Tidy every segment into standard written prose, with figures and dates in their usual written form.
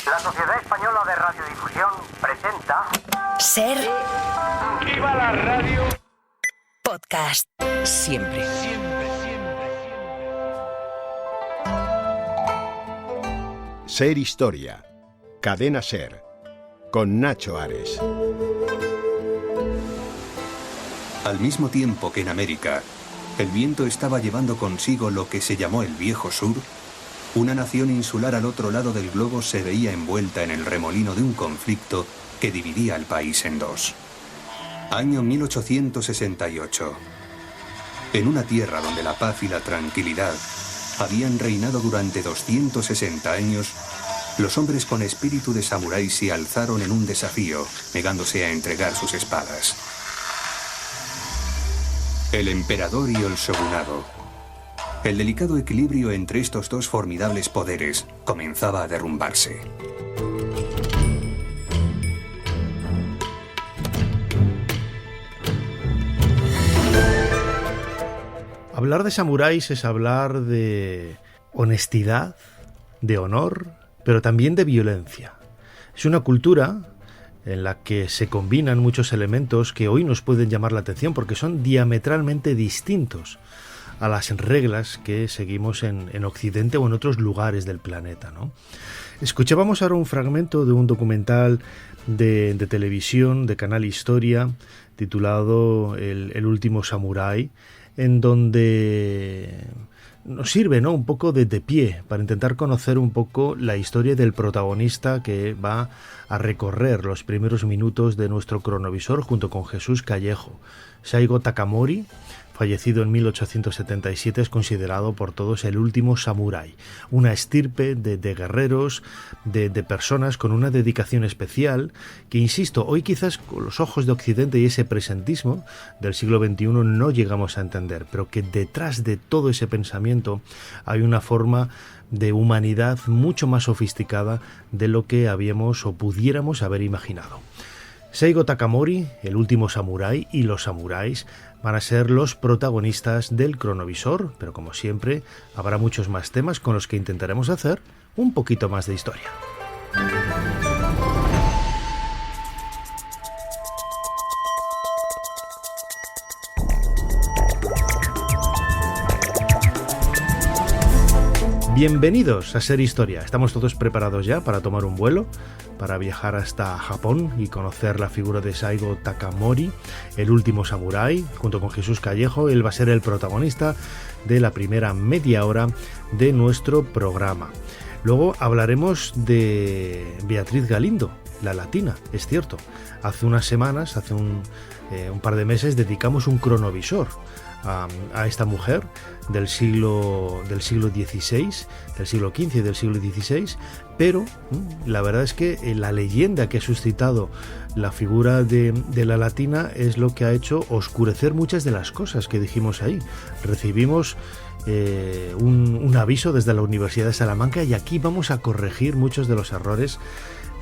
La Sociedad Española de Radiodifusión presenta... Ser... ¡Viva la radio! Podcast. Siempre. Ser Historia. Cadena Ser. Con Nacho Ares. Al mismo tiempo que en América, el viento estaba llevando consigo lo que se llamó el Viejo Sur, una nación insular al otro lado del globo se veía envuelta en el remolino de un conflicto que dividía al país en dos. Año 1868. En una tierra donde la paz y la tranquilidad habían reinado durante 260 años, los hombres con espíritu de samurái se alzaron en un desafío, negándose a entregar sus espadas. El emperador y el shogunado. El delicado equilibrio entre estos dos formidables poderes comenzaba a derrumbarse. Hablar de samuráis es hablar de honestidad, de honor, pero también de violencia. Es una cultura en la que se combinan muchos elementos que hoy nos pueden llamar la atención porque son diametralmente distintos a las reglas que seguimos en Occidente o en otros lugares del planeta, ¿no? Escuchábamos ahora un fragmento de un documental de televisión, de Canal Historia, titulado El último samurái, en donde nos sirve, ¿no?, un poco de pie para intentar conocer un poco la historia del protagonista que va a recorrer los primeros minutos de nuestro cronovisor junto con Jesús Callejo. Saigo Takamori, fallecido en 1877, es considerado por todos el último samurái, una estirpe de guerreros, de personas con una dedicación especial que, insisto, hoy quizás con los ojos de Occidente y ese presentismo del siglo XXI no llegamos a entender, pero que detrás de todo ese pensamiento hay una forma de humanidad mucho más sofisticada de lo que habíamos o pudiéramos haber imaginado. Saigo Takamori, el último samurái, y los samuráis van a ser los protagonistas del cronovisor, pero como siempre habrá muchos más temas con los que intentaremos hacer un poquito más de historia. Bienvenidos a Ser Historia. Estamos todos preparados ya para tomar un vuelo, para viajar hasta Japón y conocer la figura de Saigo Takamori, el último samurái, junto con Jesús Callejo. Él va a ser el protagonista de la primera media hora de nuestro programa. Luego hablaremos de Beatriz Galindo, la latina, es cierto. Hace unas semanas, hace un par de meses, dedicamos un cronovisor a esta mujer del siglo XVI, del siglo XV y del siglo XVI, pero la verdad es que la leyenda que ha suscitado la figura de la latina es lo que ha hecho oscurecer muchas de las cosas que dijimos ahí. Recibimos un aviso desde la Universidad de Salamanca y aquí vamos a corregir muchos de los errores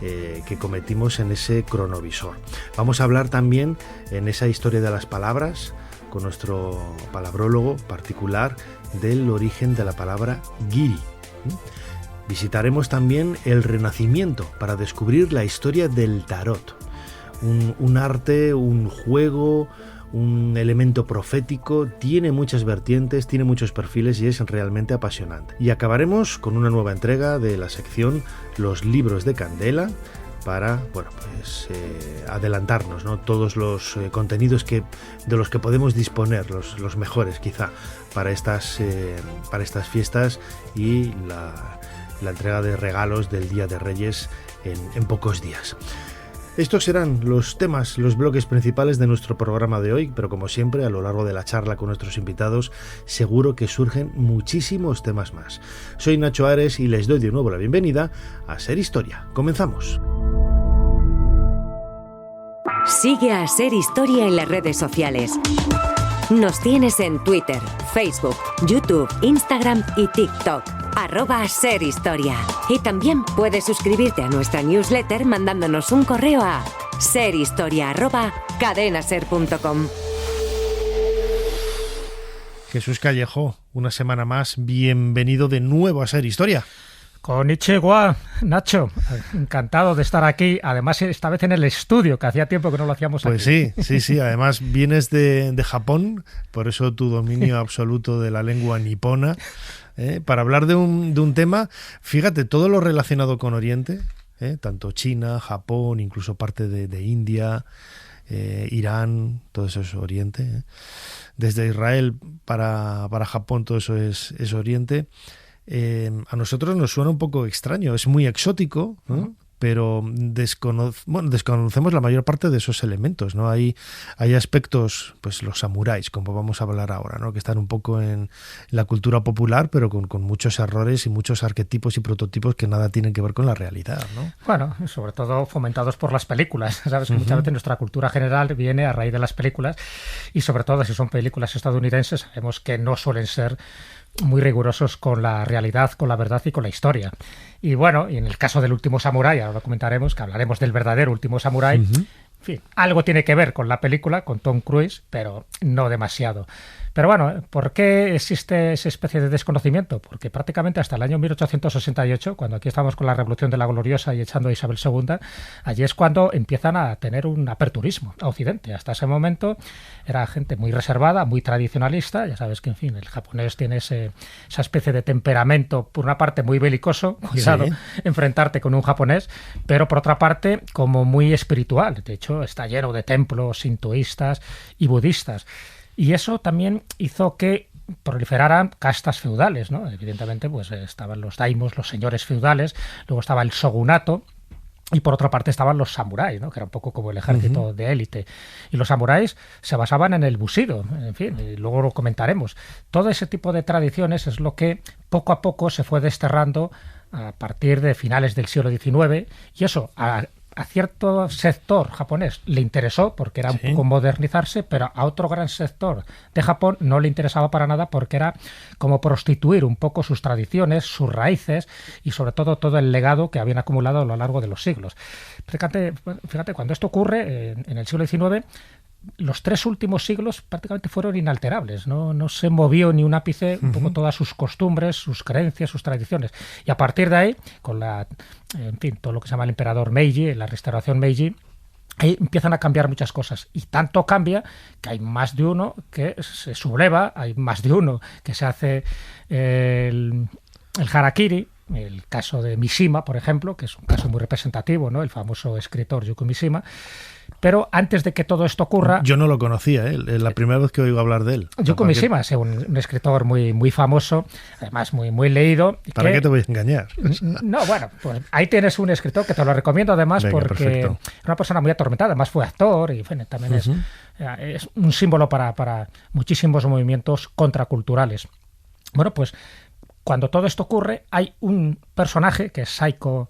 que cometimos en ese cronovisor. Vamos a hablar también en esa historia de las palabras con nuestro palabrólogo particular del origen de la palabra giri. Visitaremos también el Renacimiento para descubrir la historia del tarot, un arte, un juego, un elemento profético, tiene muchas vertientes, tiene muchos perfiles y es realmente apasionante. Y acabaremos con una nueva entrega de la sección Los libros de Candela, para adelantarnos, ¿no?, todos los contenidos de los que podemos disponer, los mejores quizá para estas fiestas y la entrega de regalos del Día de Reyes en pocos días. Estos serán los temas, los bloques principales de nuestro programa de hoy, pero como siempre, a lo largo de la charla con nuestros invitados, seguro que surgen muchísimos temas más. Soy Nacho Ares y les doy de nuevo la bienvenida a Ser Historia. Comenzamos. Sigue a Ser Historia en las redes sociales. Nos tienes en Twitter, Facebook, YouTube, Instagram y TikTok. @serhistoria. Y también puedes suscribirte a nuestra newsletter mandándonos un correo a serhistoria@cadenaser.com. Jesús Callejo, una semana más, bienvenido de nuevo a Ser Historia. Konnichiwa. Nacho, encantado de estar aquí, además esta vez en el estudio, que hacía tiempo que no lo hacíamos aquí. Pues sí, además vienes de Japón, por eso tu dominio absoluto de la lengua nipona, para hablar de un tema, fíjate, todo lo relacionado con Oriente, tanto China, Japón, incluso parte de India, Irán, todo eso es Oriente, desde Israel para Japón todo eso es Oriente. A nosotros nos suena un poco extraño, es muy exótico, ¿no? Pero desconocemos la mayor parte de esos elementos, ¿no? Hay aspectos, pues los samuráis, como vamos a hablar ahora, ¿no? Que están un poco en la cultura popular, pero con muchos errores y muchos arquetipos y prototipos que nada tienen que ver con la realidad, ¿no? Bueno, sobre todo fomentados por las películas. Sabes que muchas veces nuestra cultura general viene a raíz de las películas, y sobre todo si son películas estadounidenses, sabemos que no suelen ser muy rigurosos con la realidad, con la verdad y con la historia. Y bueno, y en el caso del Último Samurái, ahora lo comentaremos, que hablaremos del verdadero Último Samurái, en fin, algo tiene que ver con la película, con Tom Cruise, pero no demasiado. Pero bueno, ¿por qué existe esa especie de desconocimiento? Porque prácticamente hasta el año 1868, cuando aquí estamos con la Revolución de la Gloriosa y echando a Isabel II, allí es cuando empiezan a tener un aperturismo a Occidente. Hasta ese momento era gente muy reservada, muy tradicionalista. Ya sabes que, en fin, el japonés tiene esa especie de temperamento, por una parte muy belicoso, cuidado, enfrentarte con un japonés, pero por otra parte como muy espiritual. De hecho, está lleno de templos sintoístas y budistas. Y eso también hizo que proliferaran castas feudales, ¿no? Evidentemente, pues estaban los daimos, los señores feudales, luego estaba el shogunato, y por otra parte estaban los samuráis, ¿no? Que era un poco como el ejército de élite. Y los samuráis se basaban en el bushido, en fin, y luego lo comentaremos. Todo ese tipo de tradiciones es lo que poco a poco se fue desterrando a partir de finales del siglo XIX, y eso a cierto sector japonés le interesó porque era un poco modernizarse, pero a otro gran sector de Japón no le interesaba para nada porque era como prostituir un poco sus tradiciones, sus raíces y sobre todo el legado que habían acumulado a lo largo de los siglos. Fíjate, cuando esto ocurre en el siglo XIX, los 3 últimos siglos prácticamente fueron inalterables, no se movió ni un ápice un poco todas sus costumbres, sus creencias, sus tradiciones. Y a partir de ahí, con todo lo que se llama el emperador Meiji, la restauración Meiji, ahí empiezan a cambiar muchas cosas. Y tanto cambia que hay más de uno que se subleva, hay más de uno que se hace el harakiri. El caso de Mishima, por ejemplo, que es un caso muy representativo, ¿no? El famoso escritor Yukio Mishima. Pero antes de que todo esto ocurra... Yo no lo conocía, es la primera vez que oigo hablar de él. Yukio Mishima es un escritor muy, muy famoso, además muy, muy leído. ¿Para qué te voy a engañar? No, bueno, pues ahí tienes un escritor que te lo recomiendo además. Venga, porque perfecto. Es una persona muy atormentada, además fue actor y bueno, también es un símbolo para muchísimos movimientos contraculturales. Bueno, pues cuando todo esto ocurre, hay un personaje que es Saiko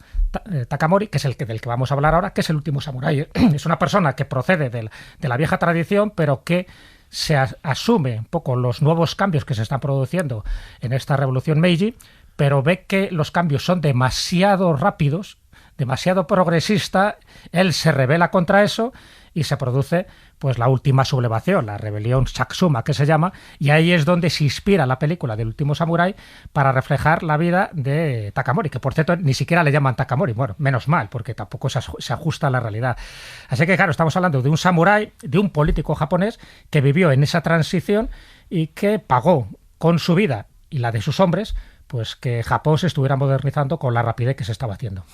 Takamori, que es del que vamos a hablar ahora, que es el último samurái. Es una persona que procede de la vieja tradición, pero que se asume un poco los nuevos cambios que se están produciendo en esta revolución Meiji, pero ve que los cambios son demasiado rápidos, demasiado progresista, él se rebela contra eso y se produce pues la última sublevación, la rebelión Satsuma que se llama, y ahí es donde se inspira la película del último samurái para reflejar la vida de Takamori, que por cierto ni siquiera le llaman Takamori, bueno, menos mal, porque tampoco se ajusta a la realidad. Así que claro, estamos hablando de un samurái, de un político japonés que vivió en esa transición y que pagó con su vida y la de sus hombres pues que Japón se estuviera modernizando con la rapidez que se estaba haciendo.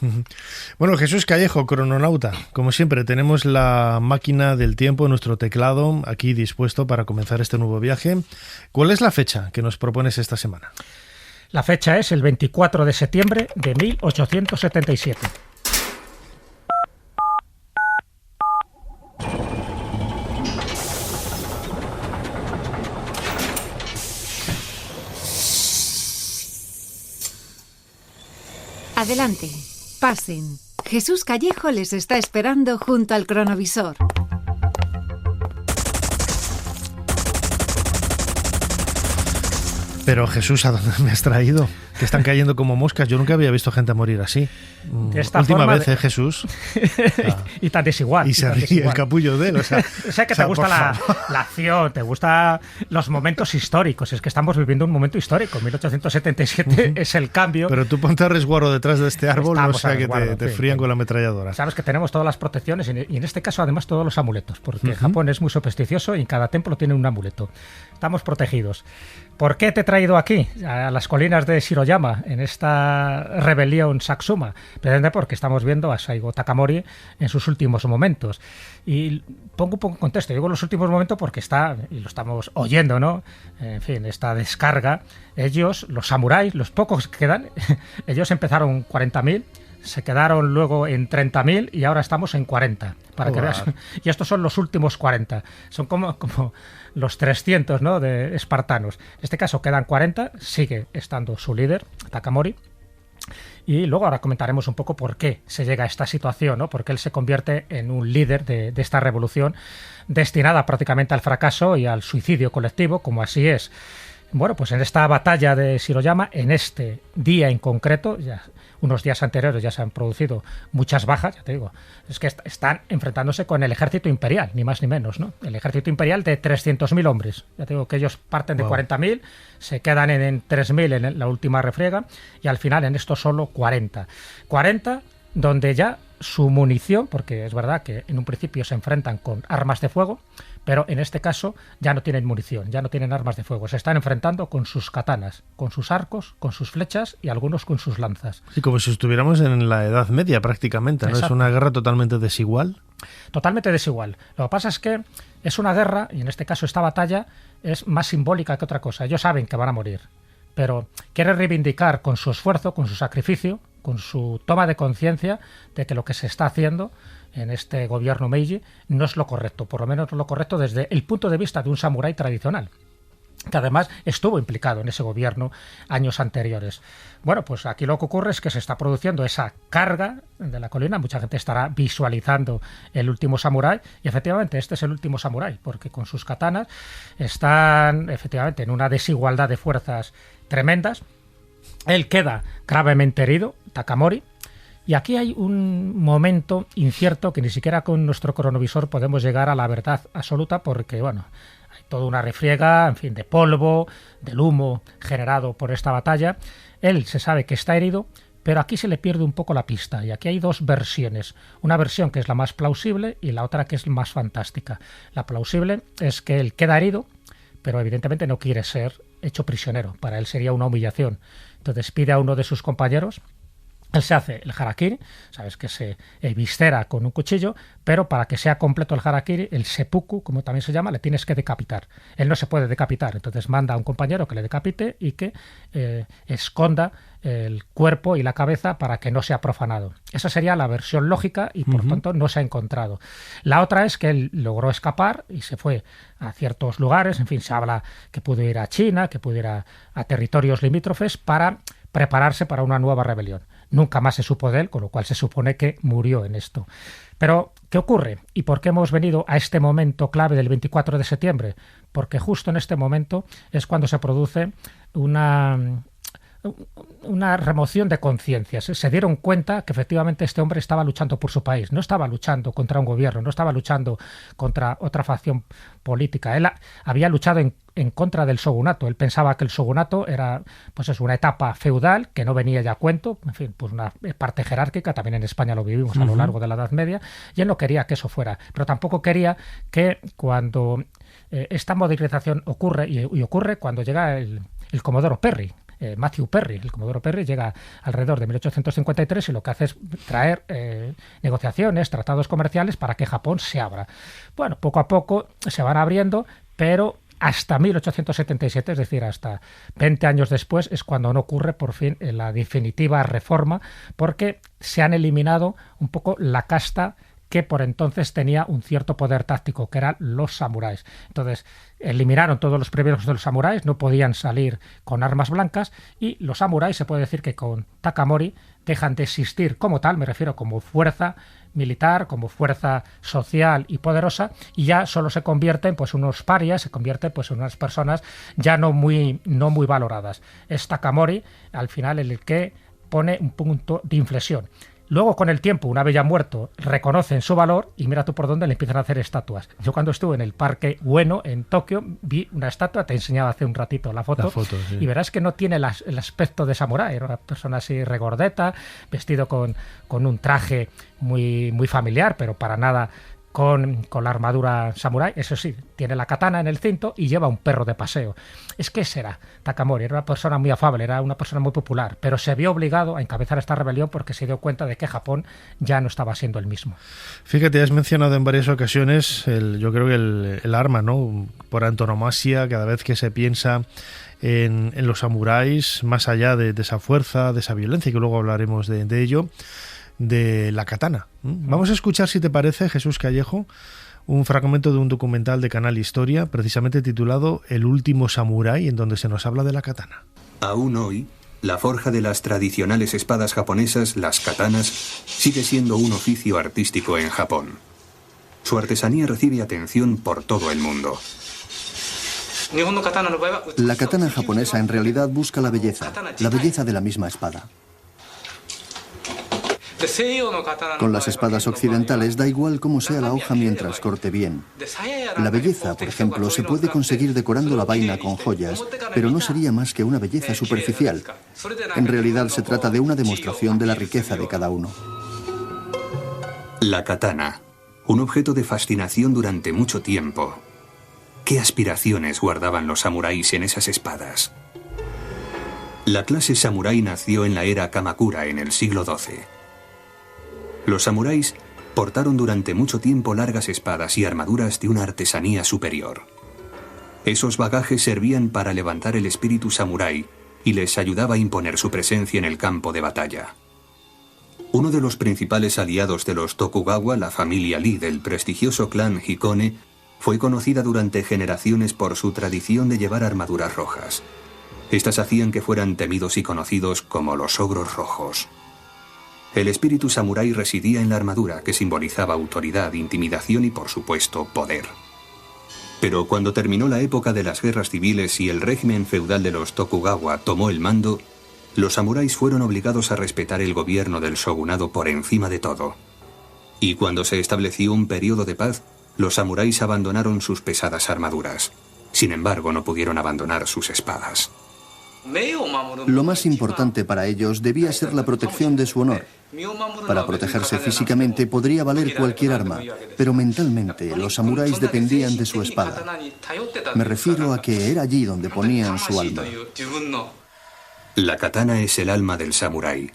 Bueno, Jesús Callejo, crononauta, como siempre tenemos la máquina del tiempo, nuestro teclado aquí dispuesto para comenzar este nuevo viaje. ¿Cuál es la fecha que nos propones esta semana? La fecha es el 24 de septiembre de 1877. Adelante, pasen. Jesús Callejo les está esperando junto al cronovisor. Pero Jesús, ¿a dónde me has traído? Que están cayendo como moscas. Yo nunca había visto gente morir así. Última vez, Jesús. Y tan desigual. Y se ríe el capullo de él. O sea, sé que te gusta la acción, te gustan los momentos históricos. Es que estamos viviendo un momento histórico. 1877 es el cambio. Pero tú ponte a resguardo detrás de este árbol, o sea que te frían con la ametralladora. Sabes que tenemos todas las protecciones y en este caso además todos los amuletos, porque Japón es muy supersticioso y en cada templo tiene un amuleto. Estamos protegidos. ¿Por qué te he traído aquí, a las colinas de Shiroyama, en esta rebelión Satsuma? Precisamente porque estamos viendo a Saigo Takamori en sus últimos momentos. Y pongo un poco en contexto. Digo los últimos momentos porque está, y lo estamos oyendo, ¿no? En fin, esta descarga. Ellos, los samuráis, los pocos que quedan, ellos empezaron 40.000, se quedaron luego en 30.000 y ahora estamos en 40, para que veas. Y estos son los últimos 40. Son como los 300, ¿no?, de espartanos. En este caso quedan 40, sigue estando su líder, Takamori. Y luego ahora comentaremos un poco por qué se llega a esta situación, ¿no? Porque él se convierte en un líder de esta revolución destinada prácticamente al fracaso y al suicidio colectivo, como así es. Bueno, pues en esta batalla de Shiroyama, en este día en concreto, ya unos días anteriores ya se han producido muchas bajas, ya te digo, es que están enfrentándose con el ejército imperial, ni más ni menos, ¿no? El ejército imperial de 300.000 hombres. Ya te digo que ellos parten de 40.000, se quedan en 3.000 en la última refriega y al final en esto solo 40. 40 donde ya su munición, porque es verdad que en un principio se enfrentan con armas de fuego, pero en este caso ya no tienen munición, ya no tienen armas de fuego. Se están enfrentando con sus katanas, con sus arcos, con sus flechas y algunos con sus lanzas. Sí, como si estuviéramos en la Edad Media prácticamente, ¿no? Exacto. Es una guerra totalmente desigual. Totalmente desigual. Lo que pasa es que es una guerra, y en este caso esta batalla es más simbólica que otra cosa. Ellos saben que van a morir, pero quieren reivindicar con su esfuerzo, con su sacrificio, con su toma de conciencia de que lo que se está haciendo en este gobierno Meiji no es lo correcto, por lo menos no es lo correcto desde el punto de vista de un samurái tradicional, que además estuvo implicado en ese gobierno años anteriores. Bueno, pues aquí lo que ocurre es que se está produciendo esa carga de la colina, mucha gente estará visualizando el último samurái, y efectivamente este es el último samurái, porque con sus katanas están efectivamente en una desigualdad de fuerzas tremendas. Él queda gravemente herido, Takamori, y aquí hay un momento incierto que ni siquiera con nuestro cronovisor podemos llegar a la verdad absoluta, porque bueno, hay toda una refriega, en fin, de polvo, del humo generado por esta batalla. Él se sabe que está herido, pero aquí se le pierde un poco la pista, y aquí hay dos versiones. Una versión que es la más plausible y la otra que es más fantástica. La plausible es que él queda herido, pero evidentemente no quiere ser hecho prisionero. Para él sería una humillación. Entonces pide a uno de sus compañeros. Él se hace el harakiri, sabes que se eviscera con un cuchillo, pero para que sea completo el harakiri, el seppuku, como también se llama, le tienes que decapitar. Él no se puede decapitar, entonces manda a un compañero que le decapite y que esconda el cuerpo y la cabeza para que no sea profanado. Esa sería la versión lógica y por tanto no se ha encontrado. La otra es que él logró escapar y se fue a ciertos lugares, en fin, se habla que pudo ir a China, que pudo ir a territorios limítrofes para prepararse para una nueva rebelión. Nunca más se supo de él, con lo cual se supone que murió en esto. Pero, ¿qué ocurre? ¿Y por qué hemos venido a este momento clave del 24 de septiembre? Porque justo en este momento es cuando se produce una remoción de conciencias. Se dieron cuenta que efectivamente este hombre estaba luchando por su país, no estaba luchando contra un gobierno, no estaba luchando contra otra facción política. Él había luchado en contra del shogunato. Él pensaba que el shogunato era pues es una etapa feudal que no venía ya a cuento, en fin, pues una parte jerárquica, también en España lo vivimos a lo largo de la Edad Media, y él no quería que eso fuera, pero tampoco quería que cuando esta modernización ocurre, y ocurre cuando llega el Comodoro Perry, Matthew Perry. El Comodoro Perry llega alrededor de 1853 y lo que hace es traer negociaciones, tratados comerciales para que Japón se abra. Bueno, poco a poco se van abriendo, pero hasta 1877, es decir, hasta 20 años después, es cuando no ocurre por fin la definitiva reforma, porque se han eliminado un poco la casta que por entonces tenía un cierto poder táctico, que eran los samuráis. Entonces, eliminaron todos los privilegios de los samuráis, no podían salir con armas blancas, y los samuráis, se puede decir que con Takamori dejan de existir como tal, me refiero como fuerza militar, como fuerza social y poderosa, y ya solo se convierten pues unos parias, se convierten pues en unas personas ya no muy valoradas. Es Takamori al final el que pone un punto de inflexión. Luego, con el tiempo, una vez ya muerto, reconocen su valor y mira tú por dónde le empiezan a hacer estatuas. Yo cuando estuve en el Parque Ueno, en Tokio, vi una estatua, te enseñaba hace un ratito la foto sí. Y verás que no tiene el aspecto de samurái, era una persona así regordeta, vestido con un traje muy familiar, pero para nada con la armadura samurái. Eso sí, tiene la katana en el cinto y lleva un perro de paseo. Es que ese era Takamori, era una persona muy afable, era una persona muy popular, pero se vio obligado a encabezar esta rebelión porque se dio cuenta de que Japón ya no estaba siendo el mismo. Fíjate, has mencionado en varias ocasiones yo creo que el arma, ¿no? Por antonomasia, cada vez que se piensa en los samuráis, más allá de esa fuerza, de esa violencia, que luego hablaremos de ello, de la katana. Vamos a escuchar, si te parece, Jesús Callejo, un fragmento de un documental de Canal Historia, precisamente titulado El último samurái, en donde se nos habla de la katana. Aún hoy, la forja de las tradicionales espadas japonesas, las katanas, sigue siendo un oficio artístico en Japón. Su artesanía recibe atención por todo el mundo. La katana japonesa en realidad busca la belleza de la misma espada. Con las espadas occidentales da igual cómo sea la hoja mientras corte bien. La belleza, por ejemplo, se puede conseguir decorando la vaina con joyas, pero no sería más que una belleza superficial. En realidad se trata de una demostración de la riqueza de cada uno. La katana, un objeto de fascinación durante mucho tiempo. ¿Qué aspiraciones guardaban los samuráis en esas espadas? La clase samurái nació en la era Kamakura en el siglo XII. Los samuráis portaron durante mucho tiempo largas espadas y armaduras de una artesanía superior. Esos bagajes servían para levantar el espíritu samurái y les ayudaba a imponer su presencia en el campo de batalla. Uno de los principales aliados de los Tokugawa, la familia Lee del prestigioso clan Hikone, fue conocida durante generaciones por su tradición de llevar armaduras rojas. Estas hacían que fueran temidos y conocidos como los ogros rojos. El espíritu samurái residía en la armadura, que simbolizaba autoridad, intimidación y, por supuesto, poder. Pero cuando terminó la época de las guerras civiles y el régimen feudal de los Tokugawa tomó el mando, los samuráis fueron obligados a respetar el gobierno del shogunado por encima de todo. Y cuando se estableció un periodo de paz, los samuráis abandonaron sus pesadas armaduras. Sin embargo, no pudieron abandonar sus espadas. Lo más importante para ellos debía ser la protección de su honor. Para protegerse físicamente podría valer cualquier arma, pero mentalmente los samuráis dependían de su espada. Me refiero a que era allí donde ponían su alma. La katana es el alma del samurái.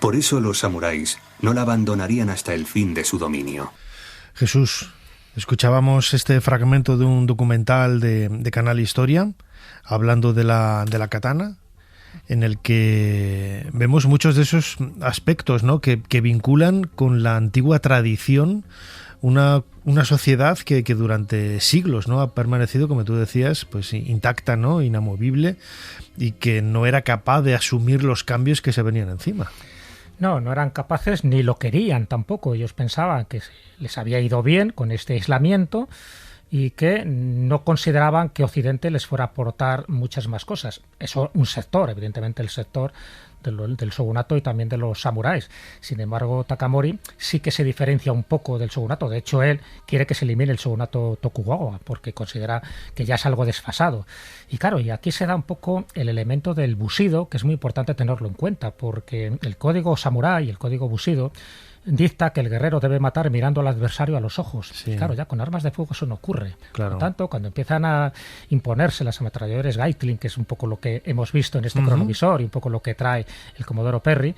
Por eso los samuráis no la abandonarían hasta el fin de su dominio. Jesús, escuchábamos este fragmento de un documental de Canal Historia, hablando de la katana, en el que vemos muchos de esos aspectos, ¿no?, que vinculan con la antigua tradición una sociedad que durante siglos, ¿no?, ha permanecido, como tú decías, pues intacta, ¿no?, inamovible, y que no era capaz de asumir los cambios que se venían encima. No eran capaces ni lo querían tampoco. Ellos pensaban que les había ido bien con este aislamiento y que no consideraban que Occidente les fuera a aportar muchas más cosas. Eso un sector, evidentemente el sector del shogunato y también de los samuráis. Sin embargo, Takamori sí que se diferencia un poco del shogunato. De hecho, él quiere que se elimine el shogunato Tokugawa porque considera que ya es algo desfasado. Y claro, y aquí se da un poco el elemento del bushido, que es muy importante tenerlo en cuenta, porque el código samurái, el código bushido, dicta que el guerrero debe matar mirando al adversario a los ojos. Sí. Claro, ya con armas de fuego eso no ocurre. Claro. Por lo tanto, cuando empiezan a imponerse las ametralladoras Gatling, que es un poco lo que hemos visto en este cronovisor y un poco lo que trae el Comodoro Perry,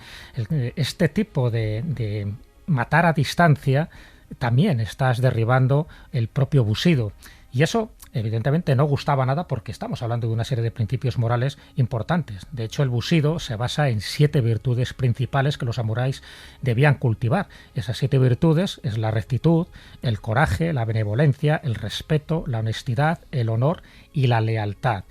este tipo de matar a distancia también estás derribando el propio bushido. Y eso evidentemente no gustaba nada porque estamos hablando de una serie de principios morales importantes. De hecho, el Bushido se basa en 7 virtudes principales que los samuráis debían cultivar. Esas 7 virtudes es la rectitud, el coraje, la benevolencia, el respeto, la honestidad, el honor y la lealtad.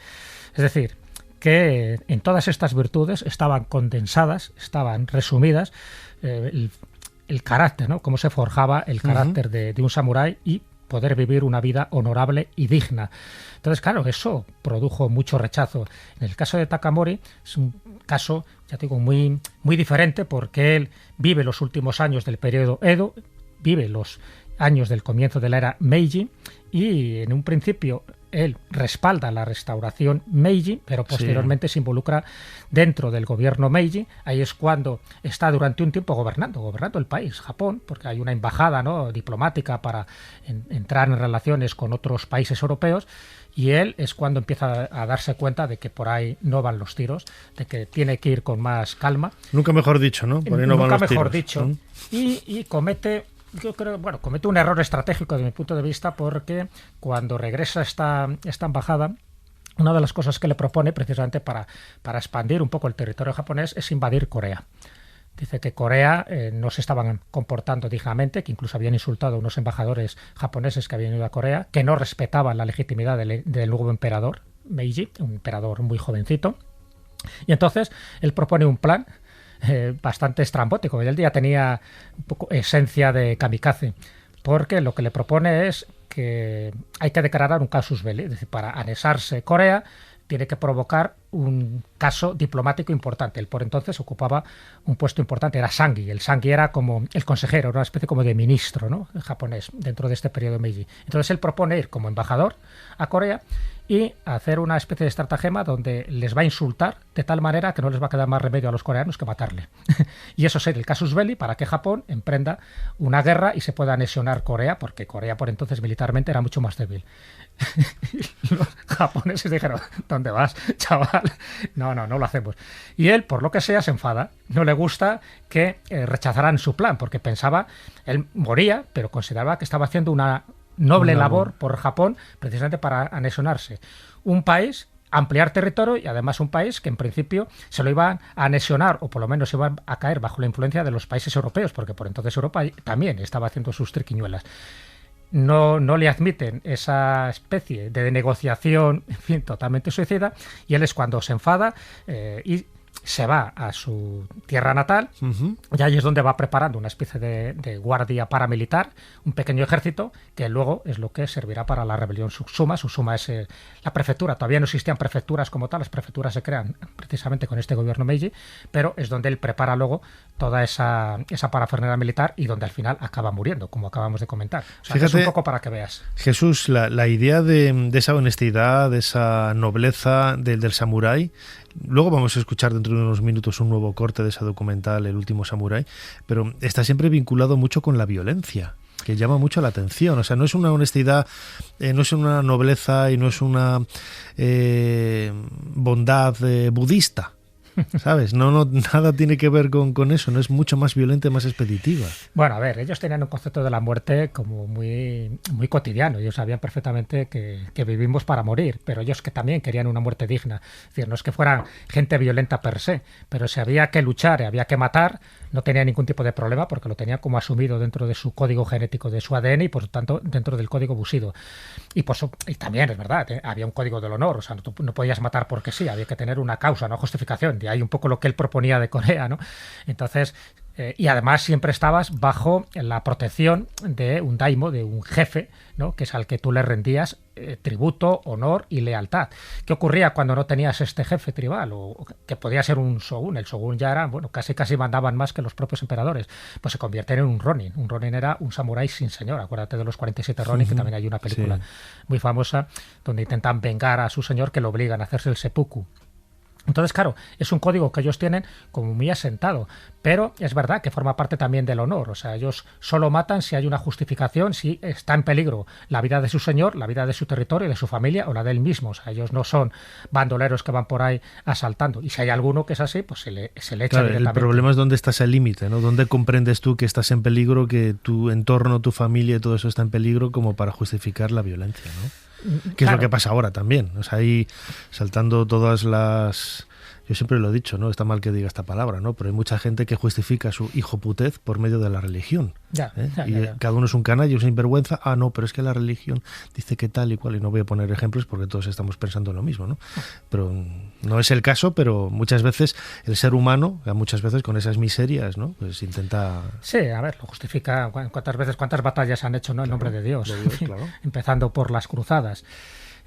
Es decir, que en todas estas virtudes estaban condensadas, estaban resumidas el carácter, ¿no? Cómo se forjaba el carácter de un samurái y poder vivir una vida honorable y digna. Entonces, claro, eso produjo mucho rechazo. En el caso de Takamori es un caso, ya digo, muy, muy diferente porque él vive los últimos años del periodo Edo, vive los años del comienzo de la era Meiji y en un principio él respalda la restauración Meiji, pero posteriormente se involucra dentro del gobierno Meiji. Ahí es cuando está durante un tiempo gobernando el país, Japón, porque hay una embajada, ¿no?, diplomática para entrar en relaciones con otros países europeos, y él es cuando empieza a darse cuenta de que por ahí no van los tiros, de que tiene que ir con más calma. Nunca mejor dicho, ¿no? Por ahí no van los tiros. Nunca mejor dicho. Y comete... Yo creo, comete un error estratégico desde mi punto de vista porque cuando regresa esta embajada, una de las cosas que le propone precisamente para expandir un poco el territorio japonés es invadir Corea. Dice que Corea no se estaban comportando dignamente, que incluso habían insultado a unos embajadores japoneses que habían ido a Corea, que no respetaban la legitimidad del nuevo emperador, Meiji, un emperador muy jovencito. Y entonces él propone un plan bastante estrambótico. Él ya tenía un poco esencia de kamikaze, porque lo que le propone es que hay que declarar un casus belli, es decir, para anexarse Corea tiene que provocar un caso diplomático importante. Él por entonces ocupaba un puesto importante, era Sangi. El Sangi era como el consejero, una especie como de ministro, ¿no?, japonés dentro de este periodo Meiji. Entonces él propone ir como embajador a Corea y hacer una especie de estratagema donde les va a insultar de tal manera que no les va a quedar más remedio a los coreanos que matarle. Y eso sería el casus belli para que Japón emprenda una guerra y se pueda anexionar Corea, porque Corea por entonces militarmente era mucho más débil. Los japoneses dijeron: ¿dónde vas, chaval? No lo hacemos. Y él, por lo que sea, se enfada. No le gusta que rechazaran su plan, porque pensaba, él moría, pero consideraba que estaba haciendo una noble labor por Japón, precisamente para anexionarse un país, ampliar territorio y además un país que en principio se lo iban a anexionar o por lo menos iban a caer bajo la influencia de los países europeos, porque por entonces Europa también estaba haciendo sus triquiñuelas. No le admiten esa especie de negociación, en fin, totalmente suicida, y él es cuando se enfada y se va a su tierra natal, y ahí es donde va preparando una especie de guardia paramilitar, un pequeño ejército, que luego es lo que servirá para la rebelión Sushuma. Sushuma es la prefectura, todavía no existían prefecturas como tal, las prefecturas se crean precisamente con este gobierno Meiji, pero es donde él prepara luego toda esa parafernalia militar y donde al final acaba muriendo, como acabamos de comentar. O sea, fíjate, es un poco para que veas. Jesús, la idea de esa honestidad, de esa nobleza del samurái. Luego vamos a escuchar dentro de unos minutos un nuevo corte de ese documental, El último samurái, pero está siempre vinculado mucho con la violencia, que llama mucho la atención. O sea, no es una honestidad, no es una nobleza y no es una bondad budista, ¿sabes? No, nada tiene que ver con eso, no es mucho más violenta, más expeditiva. Bueno, a ver, ellos tenían un concepto de la muerte como muy, muy cotidiano. Ellos sabían perfectamente que vivimos para morir, pero ellos que también querían una muerte digna. Es decir, no es que fueran gente violenta per se, pero si había que luchar y había que matar, no tenía ningún tipo de problema porque lo tenía como asumido dentro de su código genético, de su ADN y por tanto dentro del código Bushido. Y también es verdad, había un código del honor, o sea, no podías matar porque sí, había que tener una causa, una justificación. De ahí un poco lo que él proponía de Corea, ¿no? Entonces, y además siempre estabas bajo la protección de un daimo, de un jefe, ¿no?, que es al que tú le rendías tributo, honor y lealtad. ¿Qué ocurría cuando no tenías este jefe tribal? O que podía ser un shogun. El shogun ya era, bueno, casi mandaban más que los propios emperadores. Pues se convierten en un ronin. Un ronin era un samurái sin señor. Acuérdate de los 47 ronin, que también hay una película muy famosa donde intentan vengar a su señor, que lo obligan a hacerse el seppuku. Entonces, claro, es un código que ellos tienen como muy asentado, pero es verdad que forma parte también del honor. O sea, ellos solo matan si hay una justificación, si está en peligro la vida de su señor, la vida de su territorio, de su familia o la de él mismo. O sea, ellos no son bandoleros que van por ahí asaltando. Y si hay alguno que es así, pues se le echa directamente. El problema es dónde está ese límite, ¿no? ¿Dónde comprendes tú que estás en peligro, que tu entorno, tu familia y todo eso está en peligro como para justificar la violencia, ¿no? Que es lo que pasa ahora también. O sea, ahí saltando todas las... Yo siempre lo he dicho, ¿no? Está mal que diga esta palabra, ¿no? Pero hay mucha gente que justifica su hijoputez por medio de la religión. Ya. Cada uno es un canalla, un sinvergüenza. Ah, no, pero es que la religión dice que tal y cual. Y no voy a poner ejemplos porque todos estamos pensando lo mismo, ¿no? Pero no es el caso, pero muchas veces el ser humano, muchas veces con esas miserias, ¿no? Pues intenta... Sí, a ver, lo justifica. ¿Cuántas batallas han hecho, ¿no? En nombre de Dios? Claro. Empezando por las cruzadas.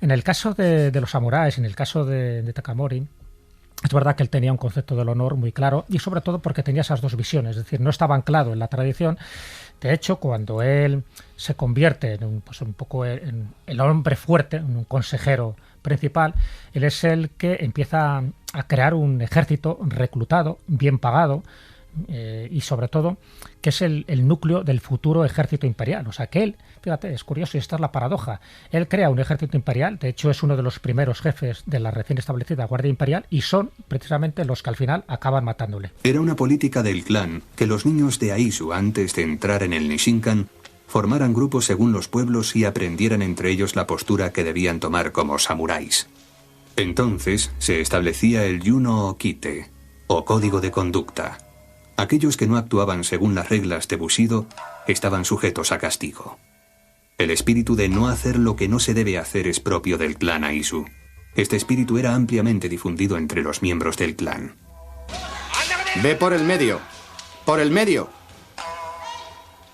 En el caso de los samuráis, en el caso de Takamori, es verdad que él tenía un concepto del honor muy claro y sobre todo porque tenía esas dos visiones, es decir, no estaba anclado en la tradición. De hecho, cuando él se convierte en un poco en el hombre fuerte, en un consejero principal, él es el que empieza a crear un ejército reclutado, bien pagado, y sobre todo que es el núcleo del futuro ejército imperial. O sea que él, fíjate, es curioso y esta es la paradoja, él crea un ejército imperial, de hecho es uno de los primeros jefes de la recién establecida Guardia Imperial y son precisamente los que al final acaban matándole. Era una política del clan que los niños de Aizu, antes de entrar en el Nishinkan, formaran grupos según los pueblos y aprendieran entre ellos la postura que debían tomar como samuráis. Entonces se establecía el Yuno Okite, o código de conducta. Aquellos que no actuaban según las reglas de Bushido estaban sujetos a castigo. El espíritu de no hacer lo que no se debe hacer es propio del clan Aizu. Este espíritu era ampliamente difundido entre los miembros del clan. ¡Ve por el medio! ¡Por el medio!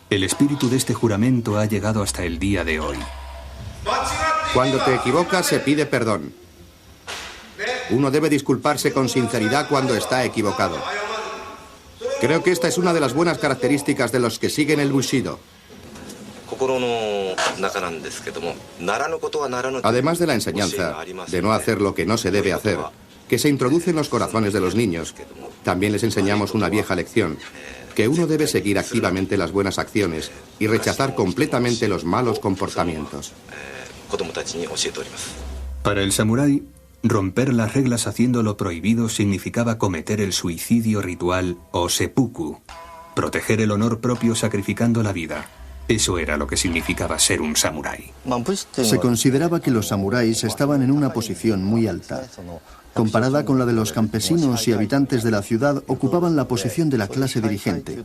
El espíritu de este juramento ha llegado hasta el día de hoy. Cuando te equivocas se pide perdón. Uno debe disculparse con sinceridad cuando está equivocado. Creo que esta es una de las buenas características de los que siguen el Bushido. Además de la enseñanza de no hacer lo que no se debe hacer, que se introduce en los corazones de los niños, también les enseñamos una vieja lección, que uno debe seguir activamente las buenas acciones y rechazar completamente los malos comportamientos. Para el samurái, romper las reglas haciendo lo prohibido significaba cometer el suicidio ritual o seppuku, proteger el honor propio sacrificando la vida. Eso era lo que significaba ser un samurái. Se consideraba que los samuráis estaban en una posición muy alta. Comparada con la de los campesinos y habitantes de la ciudad, ocupaban la posición de la clase dirigente.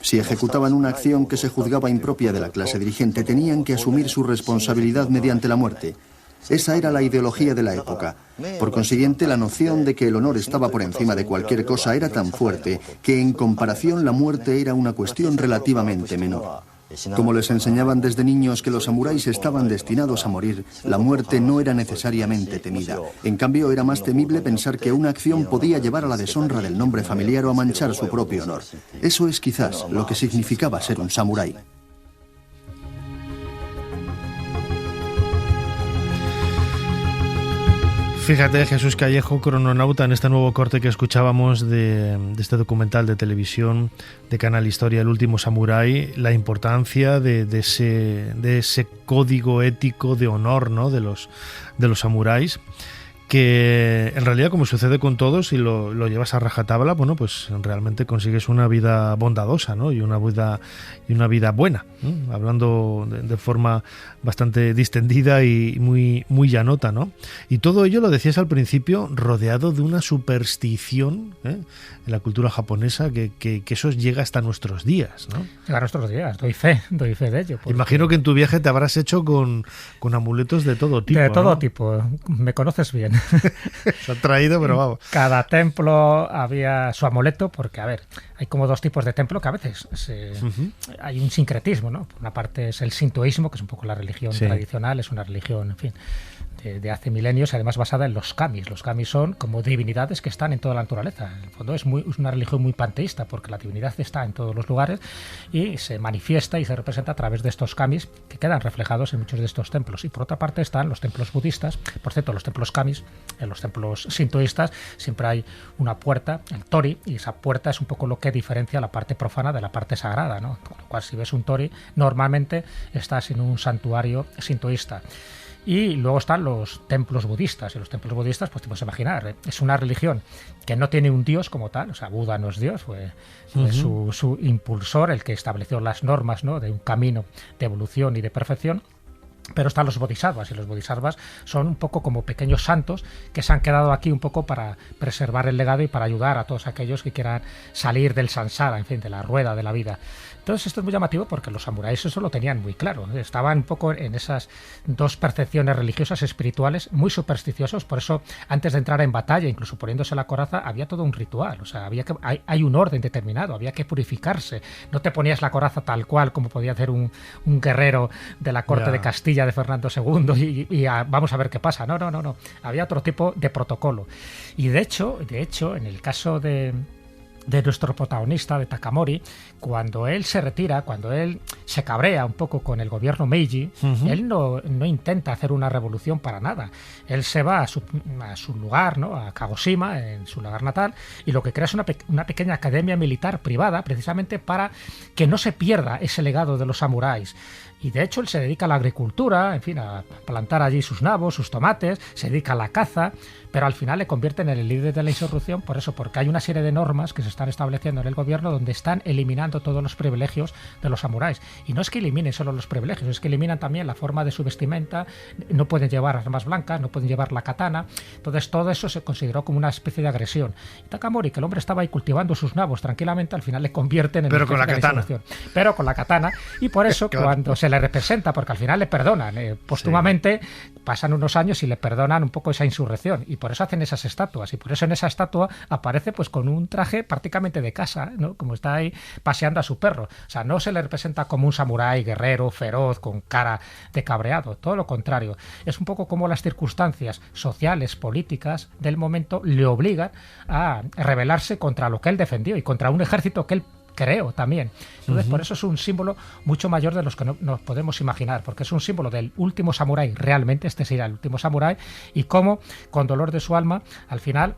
Si ejecutaban una acción que se juzgaba impropia de la clase dirigente, tenían que asumir su responsabilidad mediante la muerte. Esa era la ideología de la época. Por consiguiente, la noción de que el honor estaba por encima de cualquier cosa era tan fuerte que, en comparación, la muerte era una cuestión relativamente menor. Como les enseñaban desde niños que los samuráis estaban destinados a morir, la muerte no era necesariamente temida. En cambio, era más temible pensar que una acción podía llevar a la deshonra del nombre familiar o a manchar su propio honor. Eso es quizás lo que significaba ser un samurái. Fíjate, Jesús Callejo, crononauta, en este nuevo corte que escuchábamos de este documental de televisión de Canal Historia, El último samurái, la importancia de ese código ético de honor, ¿no?, de los samuráis, que en realidad, como sucede con todos, si lo llevas a rajatabla, bueno, pues realmente consigues una vida bondadosa, ¿no?, y una vida buena, ¿no?, hablando de forma bastante distendida y muy llanota, ¿no? Y todo ello, lo decías al principio, rodeado de una superstición, en la cultura japonesa que eso llega hasta nuestros días, ¿no? Llega a nuestros días, doy fe de ello. Imagino que en tu viaje te habrás hecho con amuletos de todo tipo. De todo, ¿no?, tipo, me conoces bien. Se han traído, pero vamos. Cada templo había su amuleto, porque, a ver, hay como dos tipos de templo que a veces hay un sincretismo, ¿no? Por una parte es el sintoísmo, que es un poco la religión tradicional, es una religión, en fin, de hace milenios, además basada en los kamis. Los kamis son como divinidades que están en toda la naturaleza. En el fondo es una religión muy panteísta, porque la divinidad está en todos los lugares y se manifiesta y se representa a través de estos kamis que quedan reflejados en muchos de estos templos. Y por otra parte están los templos budistas. Por cierto, los templos kamis, en los templos sintoístas siempre hay una puerta, el tori, y esa puerta es un poco lo que diferencia la parte profana de la parte sagrada, ¿no? Con lo cual, si ves un tori, normalmente estás en un santuario sintoísta. Y luego están los templos budistas. Y los templos budistas, pues te puedes imaginar, es una religión que no tiene un dios como tal. O sea, Buda no es dios, fue su impulsor, el que estableció las normas, ¿no?, de un camino de evolución y de perfección. Pero están los bodhisattvas, y los bodhisattvas son un poco como pequeños santos que se han quedado aquí un poco para preservar el legado y para ayudar a todos aquellos que quieran salir del samsara, en fin, de la rueda de la vida. Entonces esto es muy llamativo porque los samuráis eso lo tenían muy claro, estaban un poco en esas dos percepciones religiosas espirituales muy supersticiosos, por eso antes de entrar en batalla, incluso poniéndose la coraza, había todo un ritual, o sea, hay un orden determinado, había que purificarse, no te ponías la coraza tal cual como podía hacer un guerrero de la corte de Castilla de Fernando II y vamos a ver qué pasa, no, había otro tipo de protocolo. Y de hecho, en el caso de nuestro protagonista, de Takamori, cuando él se retira, cuando él se cabrea un poco con el gobierno Meiji, él no intenta hacer una revolución para nada. Él se va a su lugar, ¿no? A Kagoshima, en su lugar natal, y lo que crea es una pequeña academia militar privada, precisamente para que no se pierda ese legado de los samuráis. Y de hecho él se dedica a la agricultura, en fin, a plantar allí sus nabos, sus tomates, se dedica a la caza, pero al final le convierten en el líder de la insurrección por eso, porque hay una serie de normas que se están estableciendo en el gobierno donde están eliminando todos los privilegios de los samuráis. Y no es que eliminen solo los privilegios, es que eliminan también la forma de su vestimenta, no pueden llevar armas blancas, no pueden llevar la katana, entonces todo eso se consideró como una especie de agresión. Y Takamori, que el hombre estaba ahí cultivando sus nabos tranquilamente, al final le convierten en pero con la katana. Pero con la katana, y por eso cuando se le representa, porque al final le perdonan, póstumamente pasan unos años y le perdonan un poco esa insurrección, y por eso hacen esas estatuas, y por eso en esa estatua aparece pues con un traje prácticamente de casa, ¿no? Como está ahí paseando a su perro, o sea, no se le representa como un samurái guerrero, feroz, con cara de cabreado, todo lo contrario, es un poco como las circunstancias sociales, políticas del momento le obligan a rebelarse contra lo que él defendió y contra un ejército que él creo también. Entonces, por eso es un símbolo mucho mayor de los que nos podemos imaginar, porque es un símbolo del último samurái, realmente este sería el último samurái, y cómo, con dolor de su alma, al final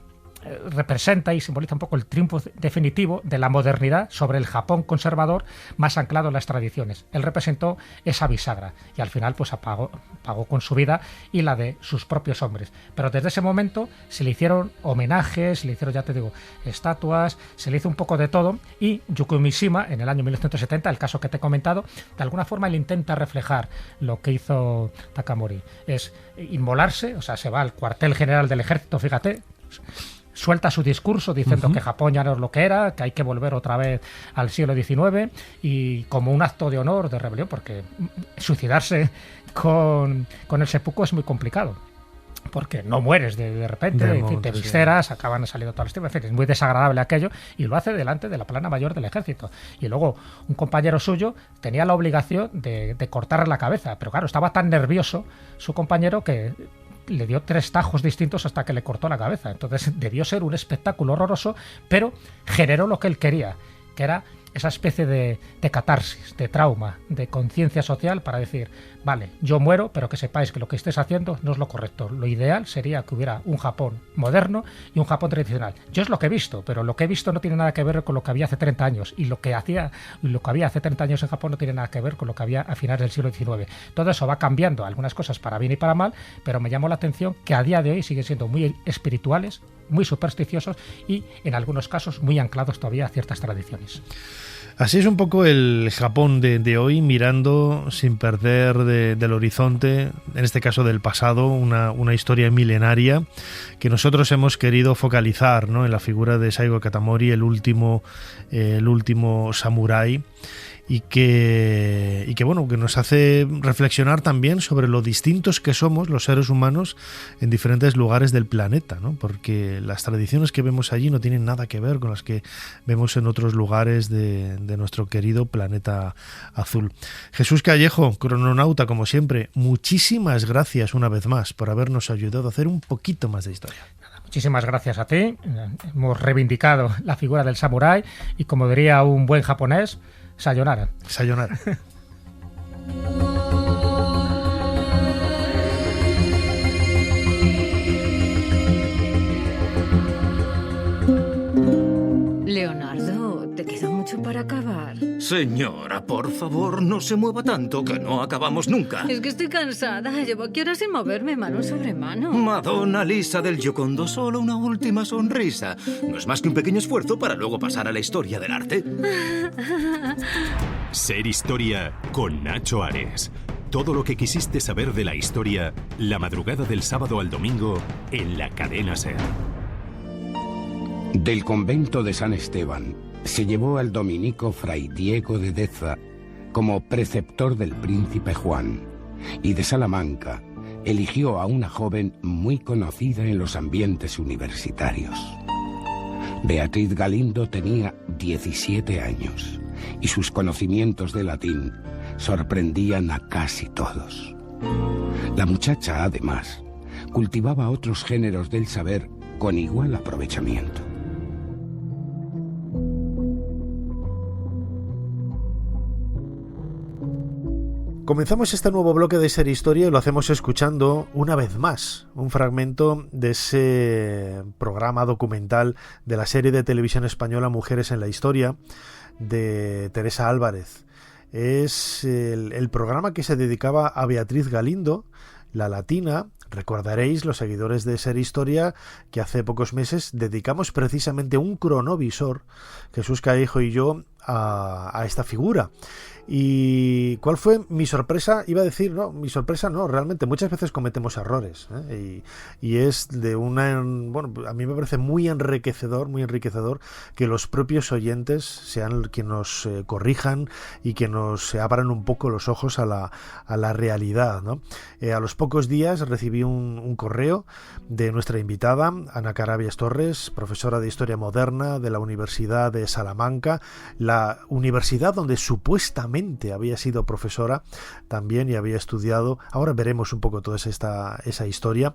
representa y simboliza un poco el triunfo definitivo de la modernidad sobre el Japón conservador más anclado en las tradiciones. Él representó esa bisagra y al final pues pagó con su vida y la de sus propios hombres. Pero desde ese momento se le hicieron homenajes, se le hicieron, ya te digo, estatuas, se le hizo un poco de todo, y Yukio Mishima, en el año 1970, el caso que te he comentado, de alguna forma él intenta reflejar lo que hizo Takamori. Es inmolarse, o sea, se va al cuartel general del ejército, fíjate, suelta su discurso diciendo que Japón ya no es lo que era, que hay que volver otra vez al siglo XIX, y como un acto de honor, de rebelión, porque suicidarse con el seppuku es muy complicado, porque no mueres de repente, en fin, te visceras, acaban saliendo todas las tiendas, en fin, es muy desagradable aquello, y lo hace delante de la plana mayor del ejército. Y luego un compañero suyo tenía la obligación de cortarle la cabeza, pero claro, estaba tan nervioso su compañero que le dio 3 tajos distintos hasta que le cortó la cabeza. Entonces debió ser un espectáculo horroroso, pero generó lo que él quería, que era esa especie de catarsis, de trauma, de conciencia social para decir, vale, yo muero, pero que sepáis que lo que estéis haciendo no es lo correcto. Lo ideal sería que hubiera un Japón moderno y un Japón tradicional. Yo es lo que he visto, pero lo que he visto no tiene nada que ver con lo que había hace 30 años, y lo que había hace 30 años en Japón no tiene nada que ver con lo que había a finales del siglo XIX. Todo eso va cambiando, algunas cosas para bien y para mal, pero me llamó la atención que a día de hoy siguen siendo muy espirituales, muy supersticiosos y en algunos casos muy anclados todavía a ciertas tradiciones. Así es un poco el Japón de hoy, mirando sin perder del horizonte, en este caso del pasado, una historia milenaria que nosotros hemos querido focalizar, ¿no?, en la figura de Saigo Katamori, el último samurái, y que bueno, que nos hace reflexionar también sobre lo distintos que somos los seres humanos en diferentes lugares del planeta, ¿no? Porque las tradiciones que vemos allí no tienen nada que ver con las que vemos en otros lugares de nuestro querido planeta azul. Jesús Callejo, crononauta como siempre, muchísimas gracias una vez más por habernos ayudado a hacer un poquito más de historia. Muchísimas gracias a ti. Hemos reivindicado la figura del samurái y, como diría un buen japonés, sayonara. Sayonara. Leonardo, ¿te queda mucho para acabar? Señora, por favor, no se mueva tanto, que no acabamos nunca. Es que estoy cansada. Llevo aquí horas sin moverme, mano sobre mano. Madonna Lisa del Giocondo, solo una última sonrisa. No es más que un pequeño esfuerzo para luego pasar a la historia del arte. Ser Historia con Nacho Ares. Todo lo que quisiste saber de la historia, la madrugada del sábado al domingo, en la cadena SER. Del convento de San Esteban se llevó al dominico Fray Diego de Deza como preceptor del príncipe Juan, y de Salamanca eligió a una joven muy conocida en los ambientes universitarios. Beatriz Galindo tenía 17 años y sus conocimientos de latín sorprendían a casi todos. La muchacha, además, cultivaba otros géneros del saber con igual aprovechamiento. Comenzamos este nuevo bloque de Ser Historia y lo hacemos escuchando una vez más un fragmento de ese programa documental de la serie de televisión española Mujeres en la Historia de Teresa Álvarez. Es el programa que se dedicaba a Beatriz Galindo, la latina. Recordaréis, los seguidores de Ser Historia, que hace pocos meses dedicamos precisamente un cronovisor, Jesús Callejo y yo, a esta figura. ¿Y cuál fue mi sorpresa? Iba a decir, no, mi sorpresa no, realmente muchas veces cometemos errores, y es de bueno, a mí me parece muy enriquecedor que los propios oyentes sean quienes nos corrijan y que nos abran un poco los ojos a la realidad, ¿no? A los pocos días recibí un correo de nuestra invitada, Ana Carabias Torres, profesora de Historia Moderna de la Universidad de Salamanca, la universidad donde supuestamente había sido profesora también y había estudiado. Ahora veremos un poco toda esa historia.